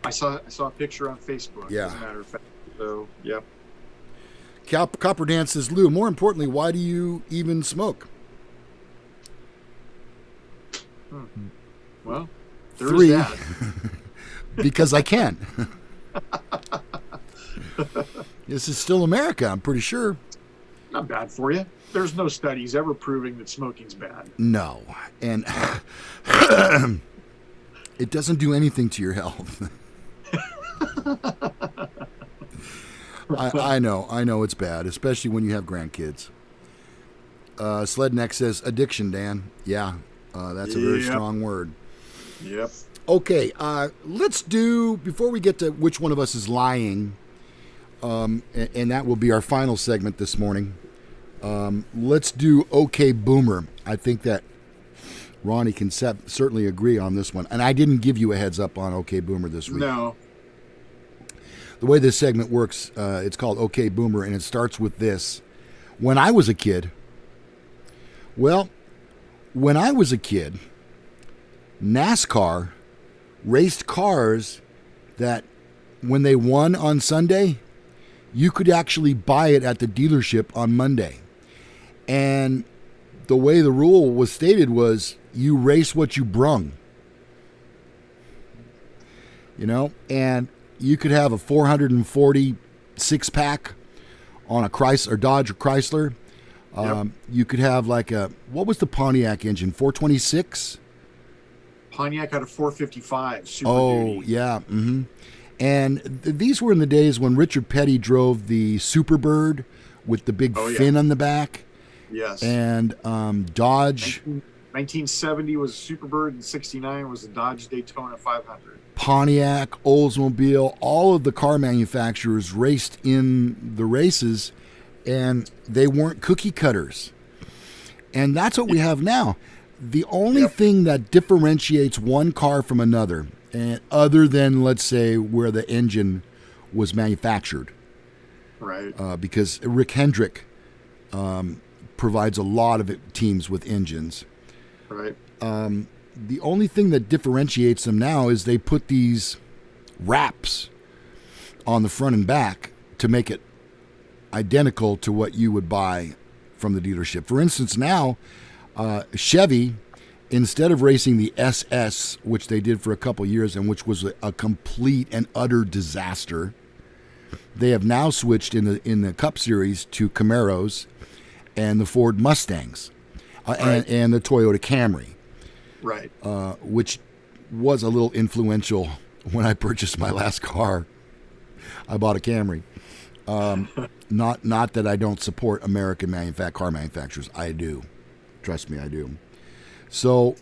I saw a picture on Facebook. Yeah. As a matter of fact. So, yep. Copper Dan says, Lou, more importantly, why do you even smoke? Well, there 3, is that. Because I can. This is still America, I'm pretty sure. Not bad for you. There's no studies ever proving that smoking's bad. No. And it doesn't do anything to your health. I know it's bad, especially when you have grandkids. Sledneck says addiction, Dan. Yeah, that's a very strong word. Yep. Okay, let's do, before we get to which one of us is lying, and that will be our final segment this morning, let's do Okay Boomer. I think that Ronnie can certainly agree on this one. And I didn't give you a heads up on Okay Boomer this week. No. The way this segment works, it's called Okay Boomer, and it starts with this. When I was a kid, NASCAR raced cars that when they won on Sunday, you could actually buy it at the dealership on Monday. And the way the rule was stated was you race what you brung. You know, and you could have a 446 pack on a Dodge or Chrysler. Yep. You could have what was the Pontiac engine? 426? Pontiac had a 455 Super Duty. Yeah. Mm-hmm. And these were in the days when Richard Petty drove the Superbird with the big fin on the back. Yes. And Dodge. 1970 was Superbird, and 69 was the Dodge Daytona 500. Pontiac, Oldsmobile, all of the car manufacturers raced in the races, and they weren't cookie cutters. And that's what we have now. The only thing that differentiates one car from another, and other than, let's say, where the engine was manufactured, right? Because Rick Hendrick provides a lot of teams with engines. Right. The only thing that differentiates them now is they put these wraps on the front and back to make it identical to what you would buy from the dealership. For instance, now Chevy, instead of racing the SS, which they did for a couple years and which was a complete and utter disaster, They have now switched in the Cup Series to Camaros and the Ford Mustangs, Right. and the Toyota Camry, Right. which was a little influential when I purchased my last car. I bought a Camry. Not that I don't support American car manufacturers. I do. Trust me, I do. So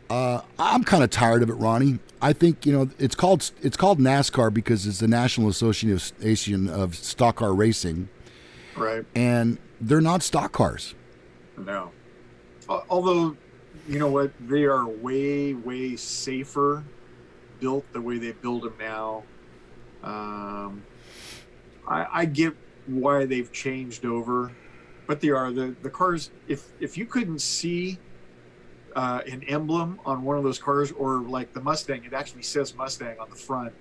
I'm kind of tired of it, Ronnie. I think it's called NASCAR because it's the National Association of Stock Car Racing, Right. and they're not stock cars. No. Although, you know what? They are way, way safer built the way they build them now. I get why they've changed over, but they are the cars. If you couldn't see an emblem on one of those cars, or like the Mustang, it actually says Mustang on the front.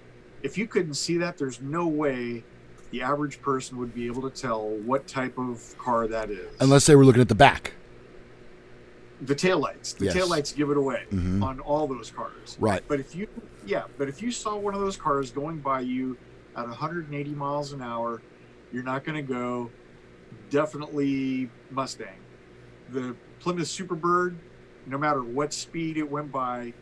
If you couldn't see that, there's no way the average person would be able to tell what type of car that is. Unless they were looking at the back. The taillights. Yes. Taillights give it away Mhm. on all those cars. Right. But if you saw one of those cars going by you at 180 miles an hour, you're not going to go, definitely Mustang. The Plymouth Superbird, no matter what speed it went by,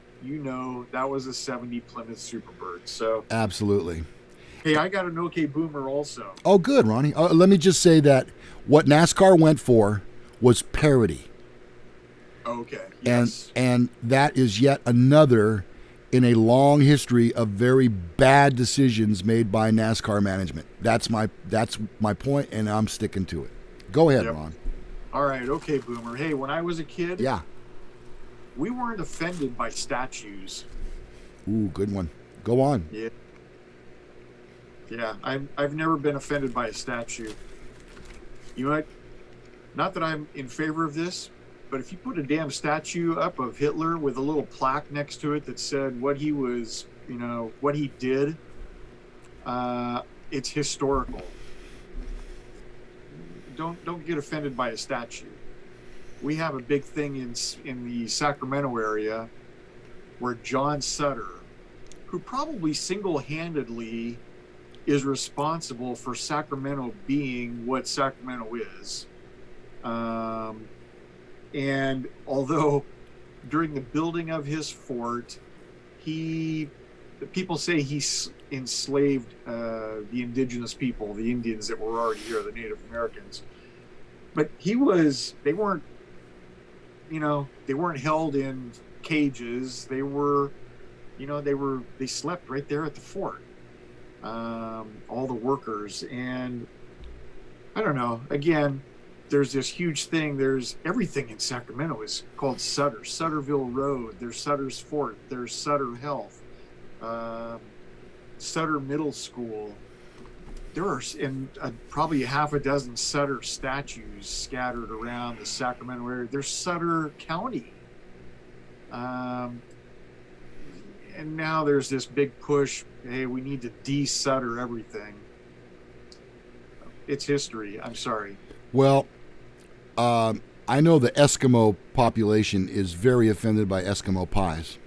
that was a 70 Plymouth Superbird. So Absolutely. hey, I got an OK Boomer also. Oh, good, Ronnie. Let me just say that what NASCAR went for was parity. Okay. Yes. And that is yet another in a long history of very bad decisions made by NASCAR management. That's my point, and I'm sticking to it. Go ahead, Yep. Ron. All right. OK Boomer. Hey, when I was a kid, Yeah. we weren't offended by statues. Ooh, good one. Go on. Yeah. Yeah. I've never been offended by a statue. You know what? Not that I'm in favor of this, but if you put a damn statue up of Hitler with a little plaque next to it that said what he was, what he did, it's historical. Don't get offended by a statue. We have a big thing in the Sacramento area where John Sutter, who probably single-handedly is responsible for Sacramento being what Sacramento is. And although during the building of his fort, people say he enslaved the indigenous people, the Indians that were already here, the Native Americans. But they weren't held in cages. They slept right there at the fort. All the workers, and I don't know, again, there's this huge thing. There's everything in Sacramento is called Sutter. Sutterville Road. There's Sutter's Fort. There's Sutter Health. Sutter Middle School. There are probably half a dozen Sutter statues scattered around the Sacramento area. There's Sutter County. And now there's this big push. Hey, we need to de-Sutter everything. It's history. I'm sorry. Well, I know the Eskimo population is very offended by Eskimo pies.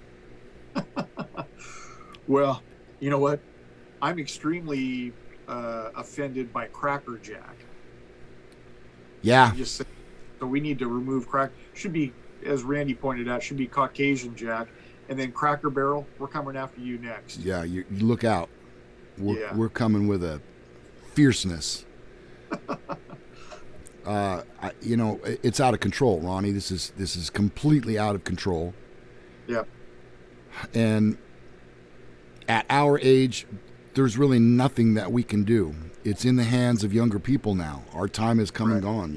Well, you know what? I'm extremely offended by Cracker Jack. Yeah. So we need to remove should be, as Randy pointed out, should be Caucasian Jack, and then Cracker Barrel. We're coming after you next. Yeah, you look out. We're coming with a fierceness. It's out of control, Ronnie. This is completely out of control. Yep. And at our age, there's really nothing that we can do. It's in the hands of younger people now. Our time has come and gone.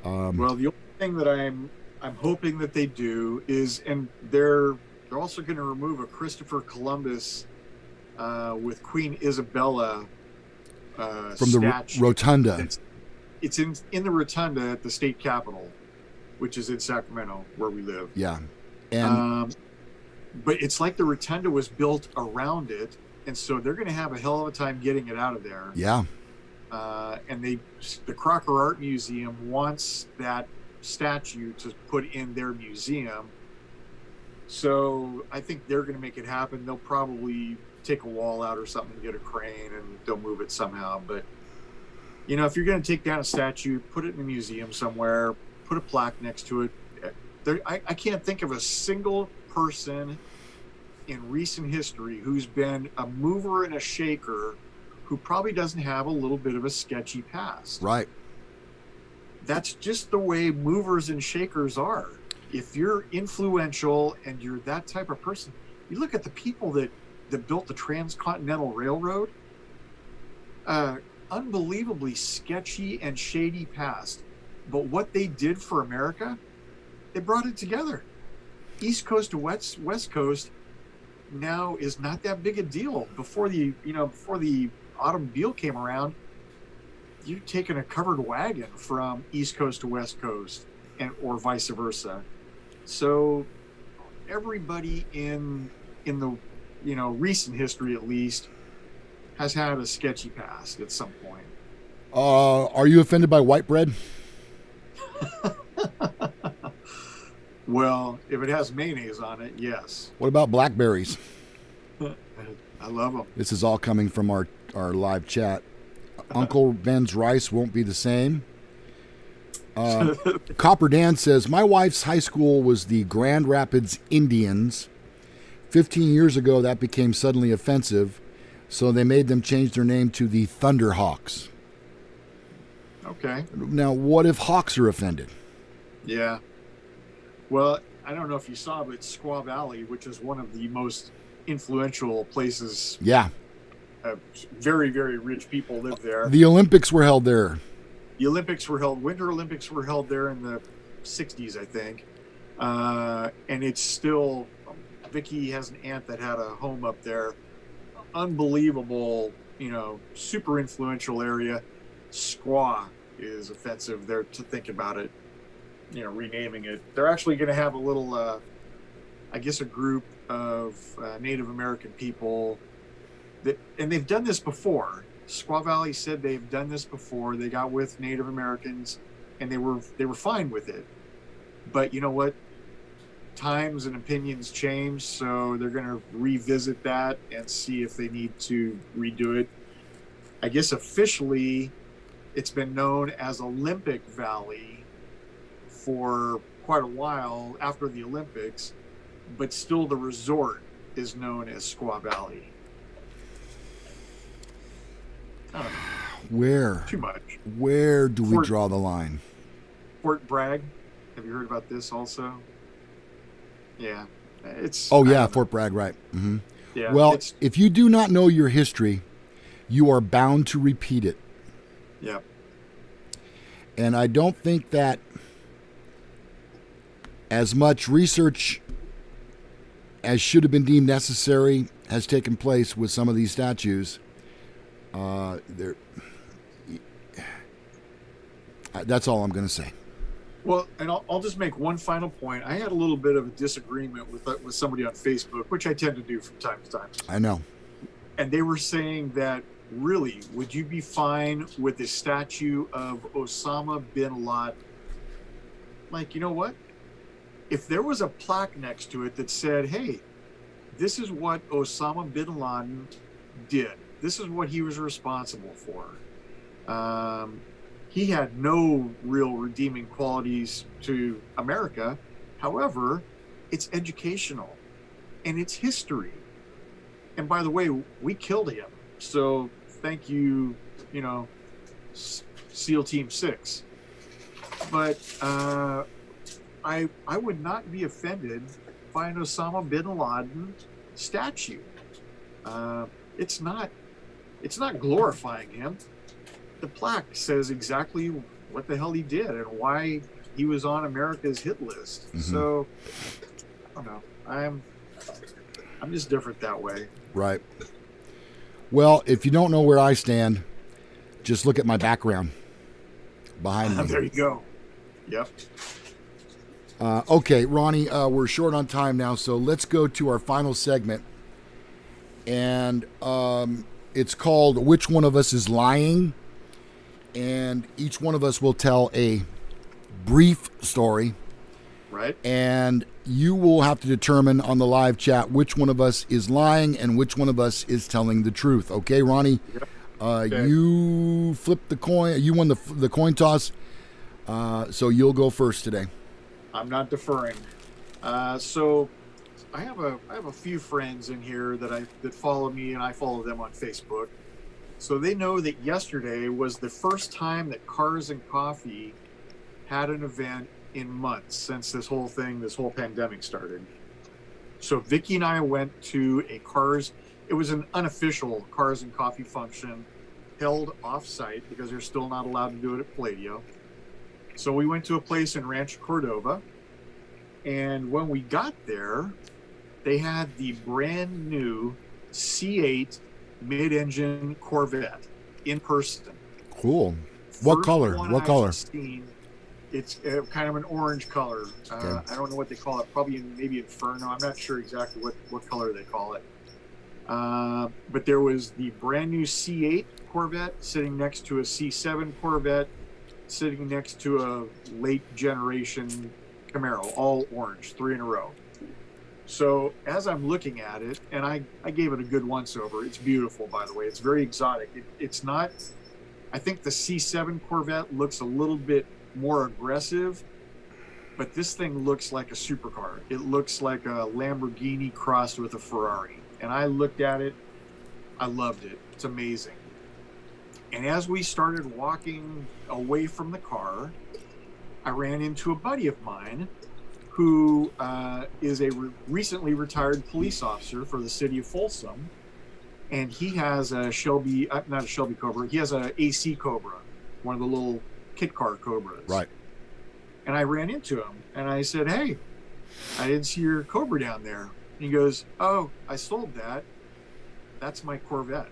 Well, the only thing that I'm hoping that they do is, and they're also going to remove a Christopher Columbus with Queen Isabella from the rotunda. It's in the rotunda at the state capitol, which is in Sacramento, where we live. Yeah, and but it's like the rotunda was built around it, and so they're going to have a hell of a time getting it out of there. Yeah, and the Crocker Art Museum wants that statue to put in their museum. So I think they're going to make it happen. They'll probably take a wall out or something, get a crane, and they'll move it somehow. But, if you're going to take down a statue, put it in a museum somewhere, put a plaque next to it. I can't think of a single person in recent history who's been a mover and a shaker who probably doesn't have a little bit of a sketchy past. Right. That's just the way movers and shakers are. If you're influential and you're that type of person, you look at the people that built the Transcontinental Railroad, unbelievably sketchy and shady past. But what they did for America, they brought it together. East Coast to West Coast now is not that big a deal. Before the automobile came around, you're taking a covered wagon from East Coast to West Coast, or vice versa. So everybody in the recent history, at least, has had a sketchy past at some point. Are you offended by white bread? Well, if it has mayonnaise on it, yes. What about blackberries? I love them. This is all coming from our live chat. Uncle Ben's rice won't be the same. Copper Dan says, my wife's high school was the Grand Rapids Indians. 15 years ago, that became suddenly offensive, so they made them change their name to the Thunderhawks. Okay. Now, what if Hawks are offended? Yeah. Well, I don't know if you saw, but Squaw Valley, which is one of the most influential places. Yeah. Very, very rich people live there. The Olympics were held there. Winter Olympics were held there in the 60s, I think. And it's still, Vicky has an aunt that had a home up there. Unbelievable, super influential area. Squaw is offensive there to think about it, renaming it. They're actually going to have a little, I guess, a group of Native American people and they've done this before. Squaw Valley said they've done this before. They got with Native Americans and they were fine with it. But you know what? Times and opinions change, so they're going to revisit that and see if they need to redo it. I guess officially it's been known as Olympic Valley for quite a while after the Olympics, but still the resort is known as Squaw Valley. Where? Too much. Where do we draw the line? Fort Bragg. Have you heard about this also? Yeah. Fort Bragg, right. Mm-hmm. Yeah, well, if you do not know your history, you are bound to repeat it. Yeah. And I don't think that as much research as should have been deemed necessary has taken place with some of these statues. That's all I'm going to say. Well, and I'll just make one final point. I had a little bit of a disagreement with somebody on Facebook, which I tend to do from time to time. I know. And they were saying that, really, would you be fine with the statue of Osama bin Laden? Like, you know what? If there was a plaque next to it that said, hey, this is what Osama bin Laden did. This is what he was responsible for. He had no real redeeming qualities to America. However, it's educational and it's history. And by the way, we killed him. So thank you, SEAL Team 6. But I would not be offended by an Osama bin Laden statue. It's not glorifying him. The plaque says exactly what the hell he did and why he was on America's hit list. Mm-hmm. So I don't know. I'm just different that way. Right. Well, if you don't know where I stand, just look at my background behind me. There you go. Yep. Okay, Ronnie, we're short on time now, so let's go to our final segment. And it's called Which One of Us is Lying? And each one of us will tell a brief story. Right. And you will have to determine on the live chat which one of us is lying and which one of us is telling the truth. Okay, Ronnie? Yep. Okay. You flipped the coin. You won the coin toss. So you'll go first today. I'm not deferring. So I have a few friends in here that follow me, and I follow them on Facebook. So they know that yesterday was the first time that Cars and Coffee had an event in months since this whole pandemic started. So Vicky and I went to it was an unofficial Cars and Coffee function held off-site because they're still not allowed to do it at Palladio. So we went to a place in Rancho Cordova, and when we got there, they had the brand new C8 mid-engine Corvette in person. Cool. What color? What color? It's kind of an orange color. Okay. I don't know what they call it. Probably maybe Inferno. I'm not sure exactly what color they call it. But there was the brand new C8 Corvette sitting next to a C7 Corvette, sitting next to a late generation Camaro, all orange, 3 in a row. So as I'm looking at it, and I gave it a good once over. It's beautiful, by the way. It's very exotic. It's not. I think the C7 Corvette looks a little bit more aggressive, but this thing looks like a supercar. It looks like a Lamborghini crossed with a Ferrari. And I looked at it, I loved it. It's amazing. And as we started walking away from the car, I ran into a buddy of mine who is a recently retired police officer for the city of Folsom. And he has a Shelby, not a Shelby Cobra, he has an AC Cobra, one of the little kit car Cobras. Right. And I ran into him and I said, "Hey, I didn't see your Cobra down there." And he goes, "Oh, I sold that. That's my Corvette."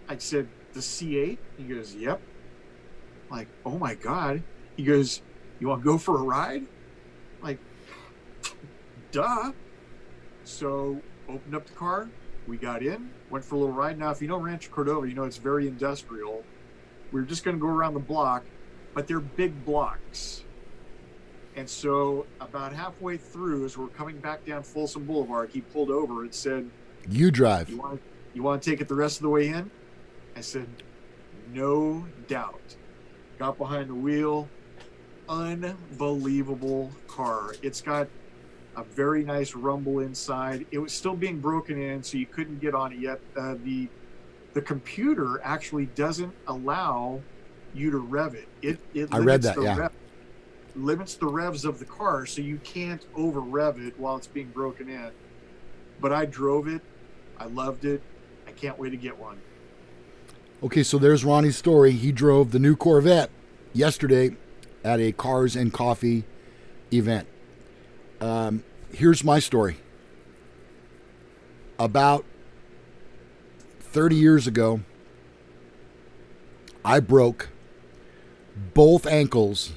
I said, "The C8?" He goes, "Yep." I'm like, "Oh my God." He goes, "You want to go for a ride?" I'm like, duh. So opened up the car. We got in, went for a little ride. Now, if you know Rancho Cordova, you know it's very industrial. We were just going to go around the block, but they're big blocks. And so about halfway through, as we're coming back down Folsom Boulevard, he pulled over and said, "You drive. You want to take it the rest of the way in?" I said, "No doubt." Got behind the wheel. Unbelievable car. It's got a very nice rumble inside. It was still being broken in, so you couldn't get on it yet. The computer actually doesn't allow you to rev it. It I read that, yeah. Limits the revs of the car, so you can't over rev it while it's being broken in. But I drove it. I loved it. I can't wait to get one. Okay, so there's Ronnie's story. He drove the new Corvette yesterday at a Cars and Coffee event. Here's my story. About 30 years ago, I broke both ankles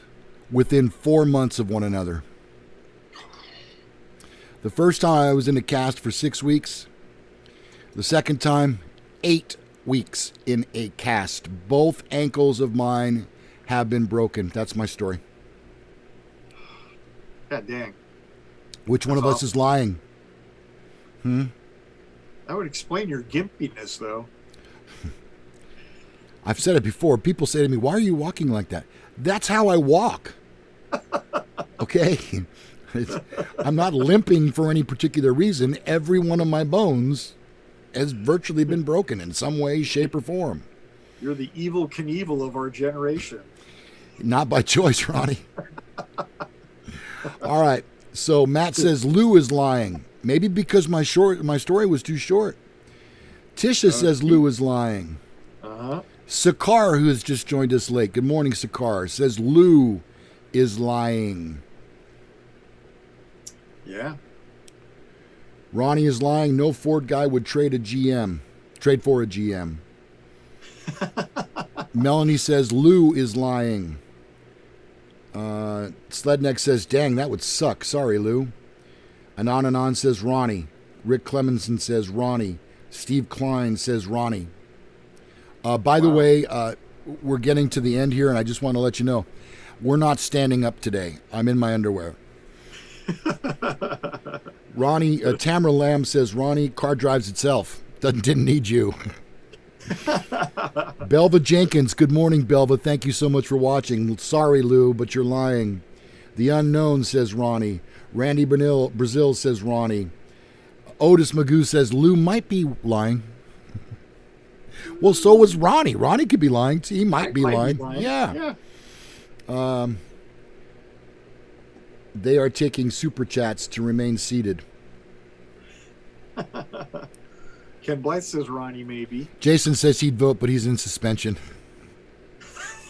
within 4 months of one another. The first time I was in a cast for 6 weeks. The second time, 8 weeks in a cast. Both ankles of mine have been broken. That's my story. God dang. Which one of us is lying? That would explain your gimpiness, though. I've said it before. People say to me, "Why are you walking like that?" That's how I walk. Okay? I'm not limping for any particular reason. Every one of my bones has virtually been broken in some way, shape, or form. You're the Evel Knievel of our generation. Not by choice, Ronnie. All right. So Matt says Lou is lying. Maybe because my story was too short. Tisha says Lou is lying. Sakar, who has just joined us late. Good morning, Sakar. Says Lou is lying. Yeah. Ronnie is lying. No Ford guy would trade for a GM. Melanie says Lou is lying. Sledneck says, "Dang, that would suck. Sorry, Lou." Anon says Ronnie. Rick Clemenson says Ronnie. Steve Klein says Ronnie. By the way, we're getting to the end here, and I just want to let you know, we're not standing up today. I'm in my underwear. Ronnie, Tamara Lamb says, Ronnie, car drives itself. Didn't need you. Belva Jenkins, good morning, Belva. Thank you so much for watching. Sorry, Lou, but you're lying. The Unknown says Ronnie. Randy Brazil says Ronnie. Otis Magoo says Lou might be lying. Well, so was Ronnie. Ronnie could be lying. He might be lying. Yeah. They are taking super chats to remain seated. Ken Blythe says Ronnie maybe. Jason says he'd vote, but he's in suspension.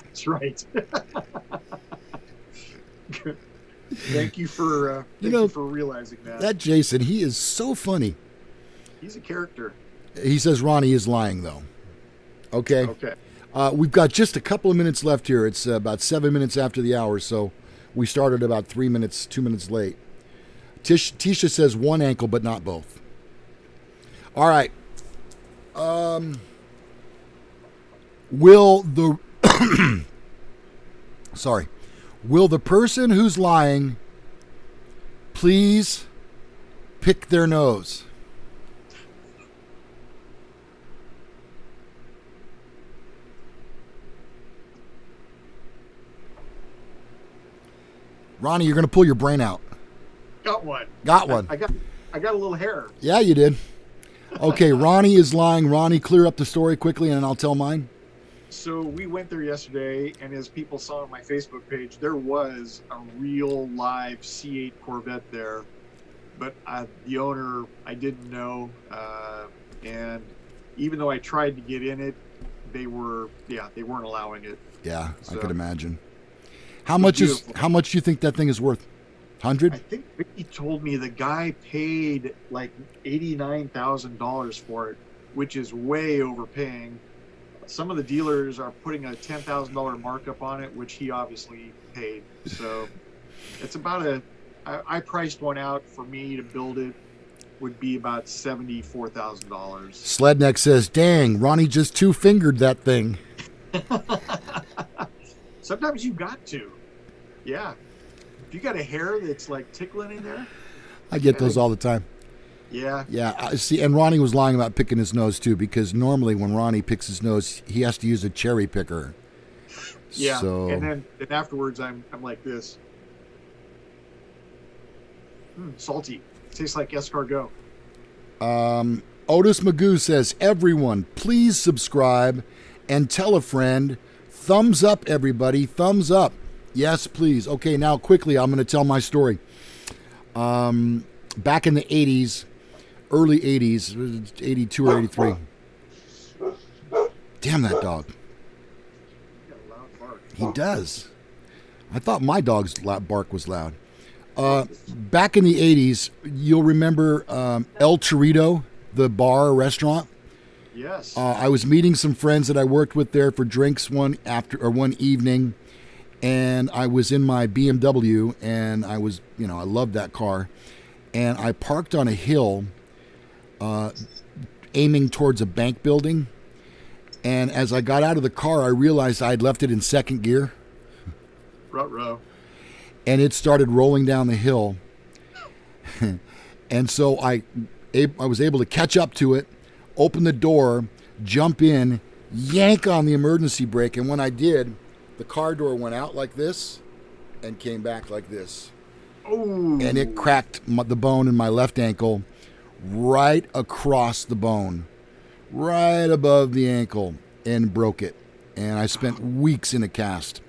That's right. Thank you for realizing that. That Jason, he is so funny. He's a character. He says Ronnie is lying, though. Okay. We've got just a couple of minutes left here. It's about 7 minutes after the hour, so we started about 2 minutes late. Tisha says one ankle, but not both. All right. Will the person who's lying please pick their nose? Ronnie, you're going to pull your brain out. Got one. I got a little hair. Yeah, you did. Okay, Ronnie is lying. Ronnie, clear up the story quickly, and I'll tell mine. So we went there yesterday, and as people saw on my Facebook page, there was a real live C8 Corvette there. But the owner, I didn't know. And even though I tried to get in it, they weren't allowing it. Yeah, so, I could imagine. How much do you think that thing is worth? 100? I think Vicky told me the guy paid like $89,000 for it, which is way overpaying. Some of the dealers are putting a $10,000 markup on it, which he obviously paid. So it's about I priced one out for me to build it would be about $74,000. Sledneck says, dang, Ronnie just two-fingered that thing. Sometimes you got to. Yeah. If you got a hair that's like tickling in there. I get those all the time. Yeah. Yeah. See, and Ronnie was lying about picking his nose too, because normally when Ronnie picks his nose, he has to use a cherry picker. Yeah. So... And then afterwards, I'm like this. Salty. Tastes like escargot. Otis Magoo says, everyone, please subscribe and tell a friend. Thumbs up, everybody. Thumbs up. Yes, please. Okay, now quickly, I'm going to tell my story. Back in the 80s, early 80s, 82 or 83. Damn that dog. He does. I thought my dog's bark was loud. Back in the 80s, you'll remember El Chorrito, the bar or restaurant. Yes. I was meeting some friends that I worked with there for drinks one evening, and I was in my BMW, and I loved that car, and I parked on a hill, aiming towards a bank building, and as I got out of the car, I realized I had left it in second gear. Ruh-roh. And it started rolling down the hill, and so I was able to catch up to it, open the door, jump in, yank on the emergency brake, and when I did, the car door went out like this and came back like this. Oh! And it cracked the bone in my left ankle right across the bone, right above the ankle, and broke it. And I spent weeks in a cast.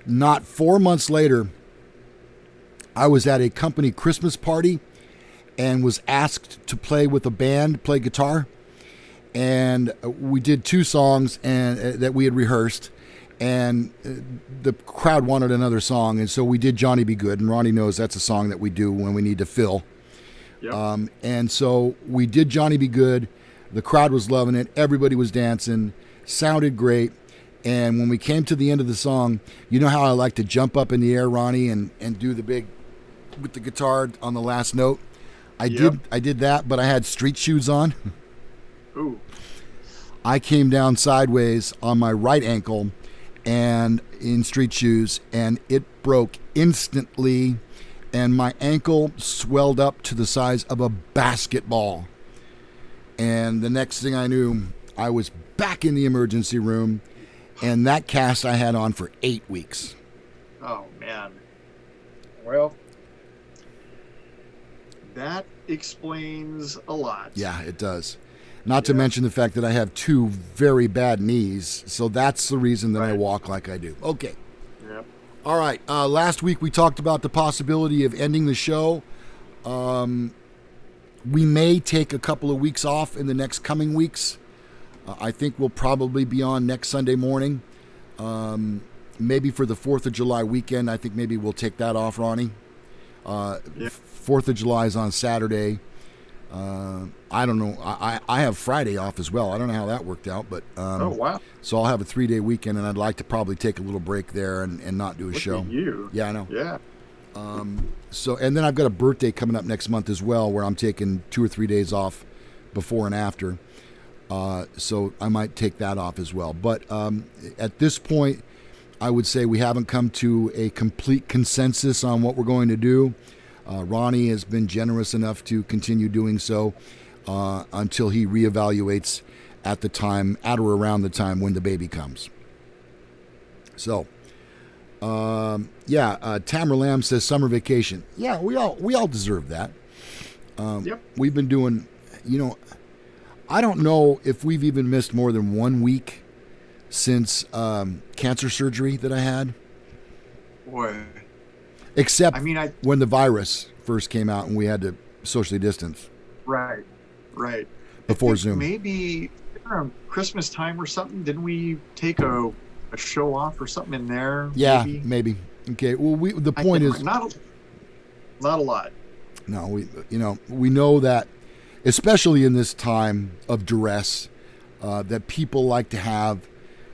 Not 4 months later, I was at a company Christmas party and was asked to play with a band, play guitar. And we did 2 songs that we had rehearsed. And the crowd wanted another song. And so we did Johnny Be Good. And Ronnie knows that's a song that we do when we need to fill. Yep. And so we did Johnny Be Good. The crowd was loving it. Everybody was dancing. Sounded great. And when we came to the end of the song, you know how I like to jump up in the air, Ronnie, and do the big with the guitar on the last note? I did that, but I had street shoes on. Ooh. I came down sideways on my right ankle and in street shoes, and it broke instantly. and my ankle swelled up to the size of a basketball. And the next thing I knew, I was back in the emergency room, and that cast I had on for 8 weeks. Oh, man. Well, that explains a lot. Yeah, it does. Not to mention the fact that I have 2 very bad knees, so that's the reason that I walk like I do. Okay. Yep. All right. Last week we talked about the possibility of ending the show. We may take a couple of weeks off in the next coming weeks. I think we'll probably be on next Sunday morning. Maybe for the 4th of July weekend. I think maybe we'll take that off, Ronnie. 4th of July is on Saturday. I don't know. I have Friday off as well. I don't know how that worked out, but oh, wow. So I'll have a 3-day weekend, and I'd like to probably take a little break there and not do a show. Look at you. Yeah, I know. Yeah. So, and then I've got a birthday coming up next month as well, where I'm taking 2 or 3 days off before and after. So I might take that off as well. But at this point, I would say we haven't come to a complete consensus on what we're going to do. Ronnie has been generous enough to continue doing so until he reevaluates at or around the time when the baby comes. So, Tamara Lamb says summer vacation. Yeah, we all deserve that. Yep. We've been doing, I don't know if we've even missed more than 1 week since cancer surgery that I had. Boy. Except I when the virus first came out and we had to socially distance. Right. Before Zoom. Maybe around Christmas time or something, didn't we take a show off or something in there? Yeah, maybe. Okay. Well, the point is not a lot. No, we know that, especially in this time of duress, that people like to have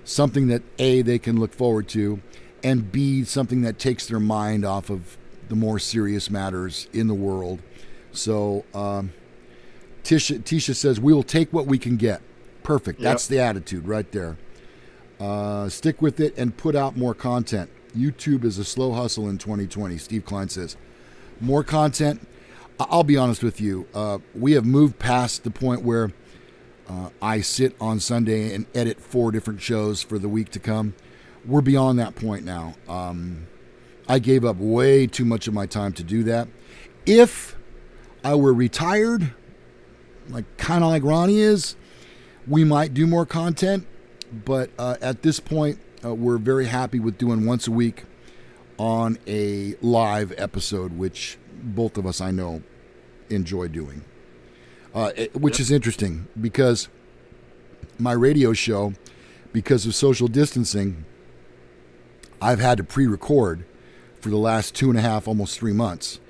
something that A, they can look forward to, and B, something that takes their mind off of the more serious matters in the world. So Tisha says, we will take what we can get. Perfect. That's the attitude right there. Stick with it and put out more content. YouTube is a slow hustle in 2020, Steve Klein says. More content. I'll be honest with you. We have moved past the point where I sit on Sunday and edit 4 different shows for the week to come. We're beyond that point now. I gave up way too much of my time to do that. If I were retired, kind of like Ronnie is, we might do more content. But at this point, we're very happy with doing once a week on a live episode, which both of us, I know, enjoy doing. Which is interesting because my radio show, because of social distancing, I've had to pre-record for the last 2.5, almost 3 months,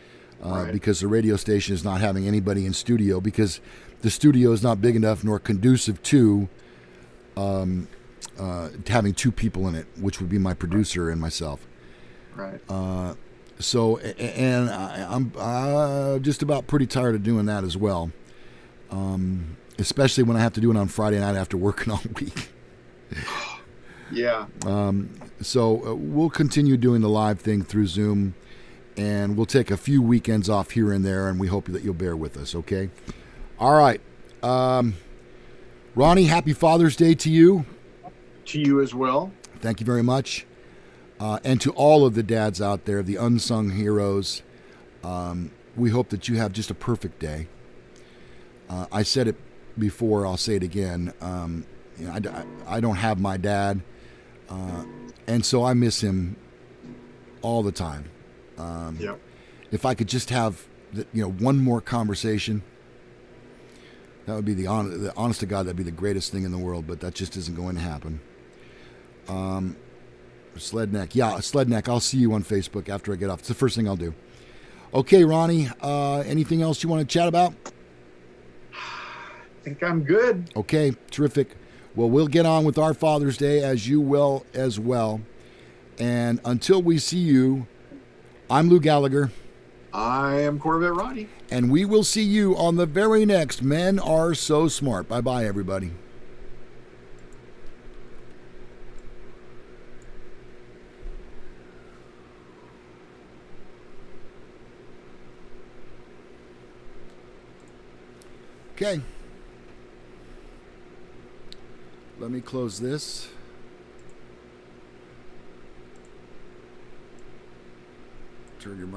because the radio station is not having anybody in studio because the studio is not big enough nor conducive to having 2 people in it, which would be my producer and myself. Right. I'm just about pretty tired of doing that as well, especially when I have to do it on Friday night after working all week. Yeah. So we'll continue doing the live thing through Zoom, and we'll take a few weekends off here and there, and we hope that you'll bear with us, okay? All right. Ronnie, happy Father's Day to you. To you as well. Thank you very much. And to all of the dads out there, the unsung heroes, we hope that you have just a perfect day. I said it before, I'll say it again. I don't have my dad, and so I miss him all the time. If I could just have one more conversation, that would be the honest to God, that'd be the greatest thing in the world, but that just isn't going to happen. Sledneck, I'll see you on Facebook after I get off. It's the first thing I'll do. Okay, Ronnie, anything else you want to chat about? I think I'm good. Okay, terrific. Well, we'll get on with our Father's Day, as you will as well. And until we see you, I'm Lou Gallagher. I am Corvette Ronnie. And we will see you on the very next Men Are So Smart. Bye-bye, everybody. Okay. Let me close this. Turn your mic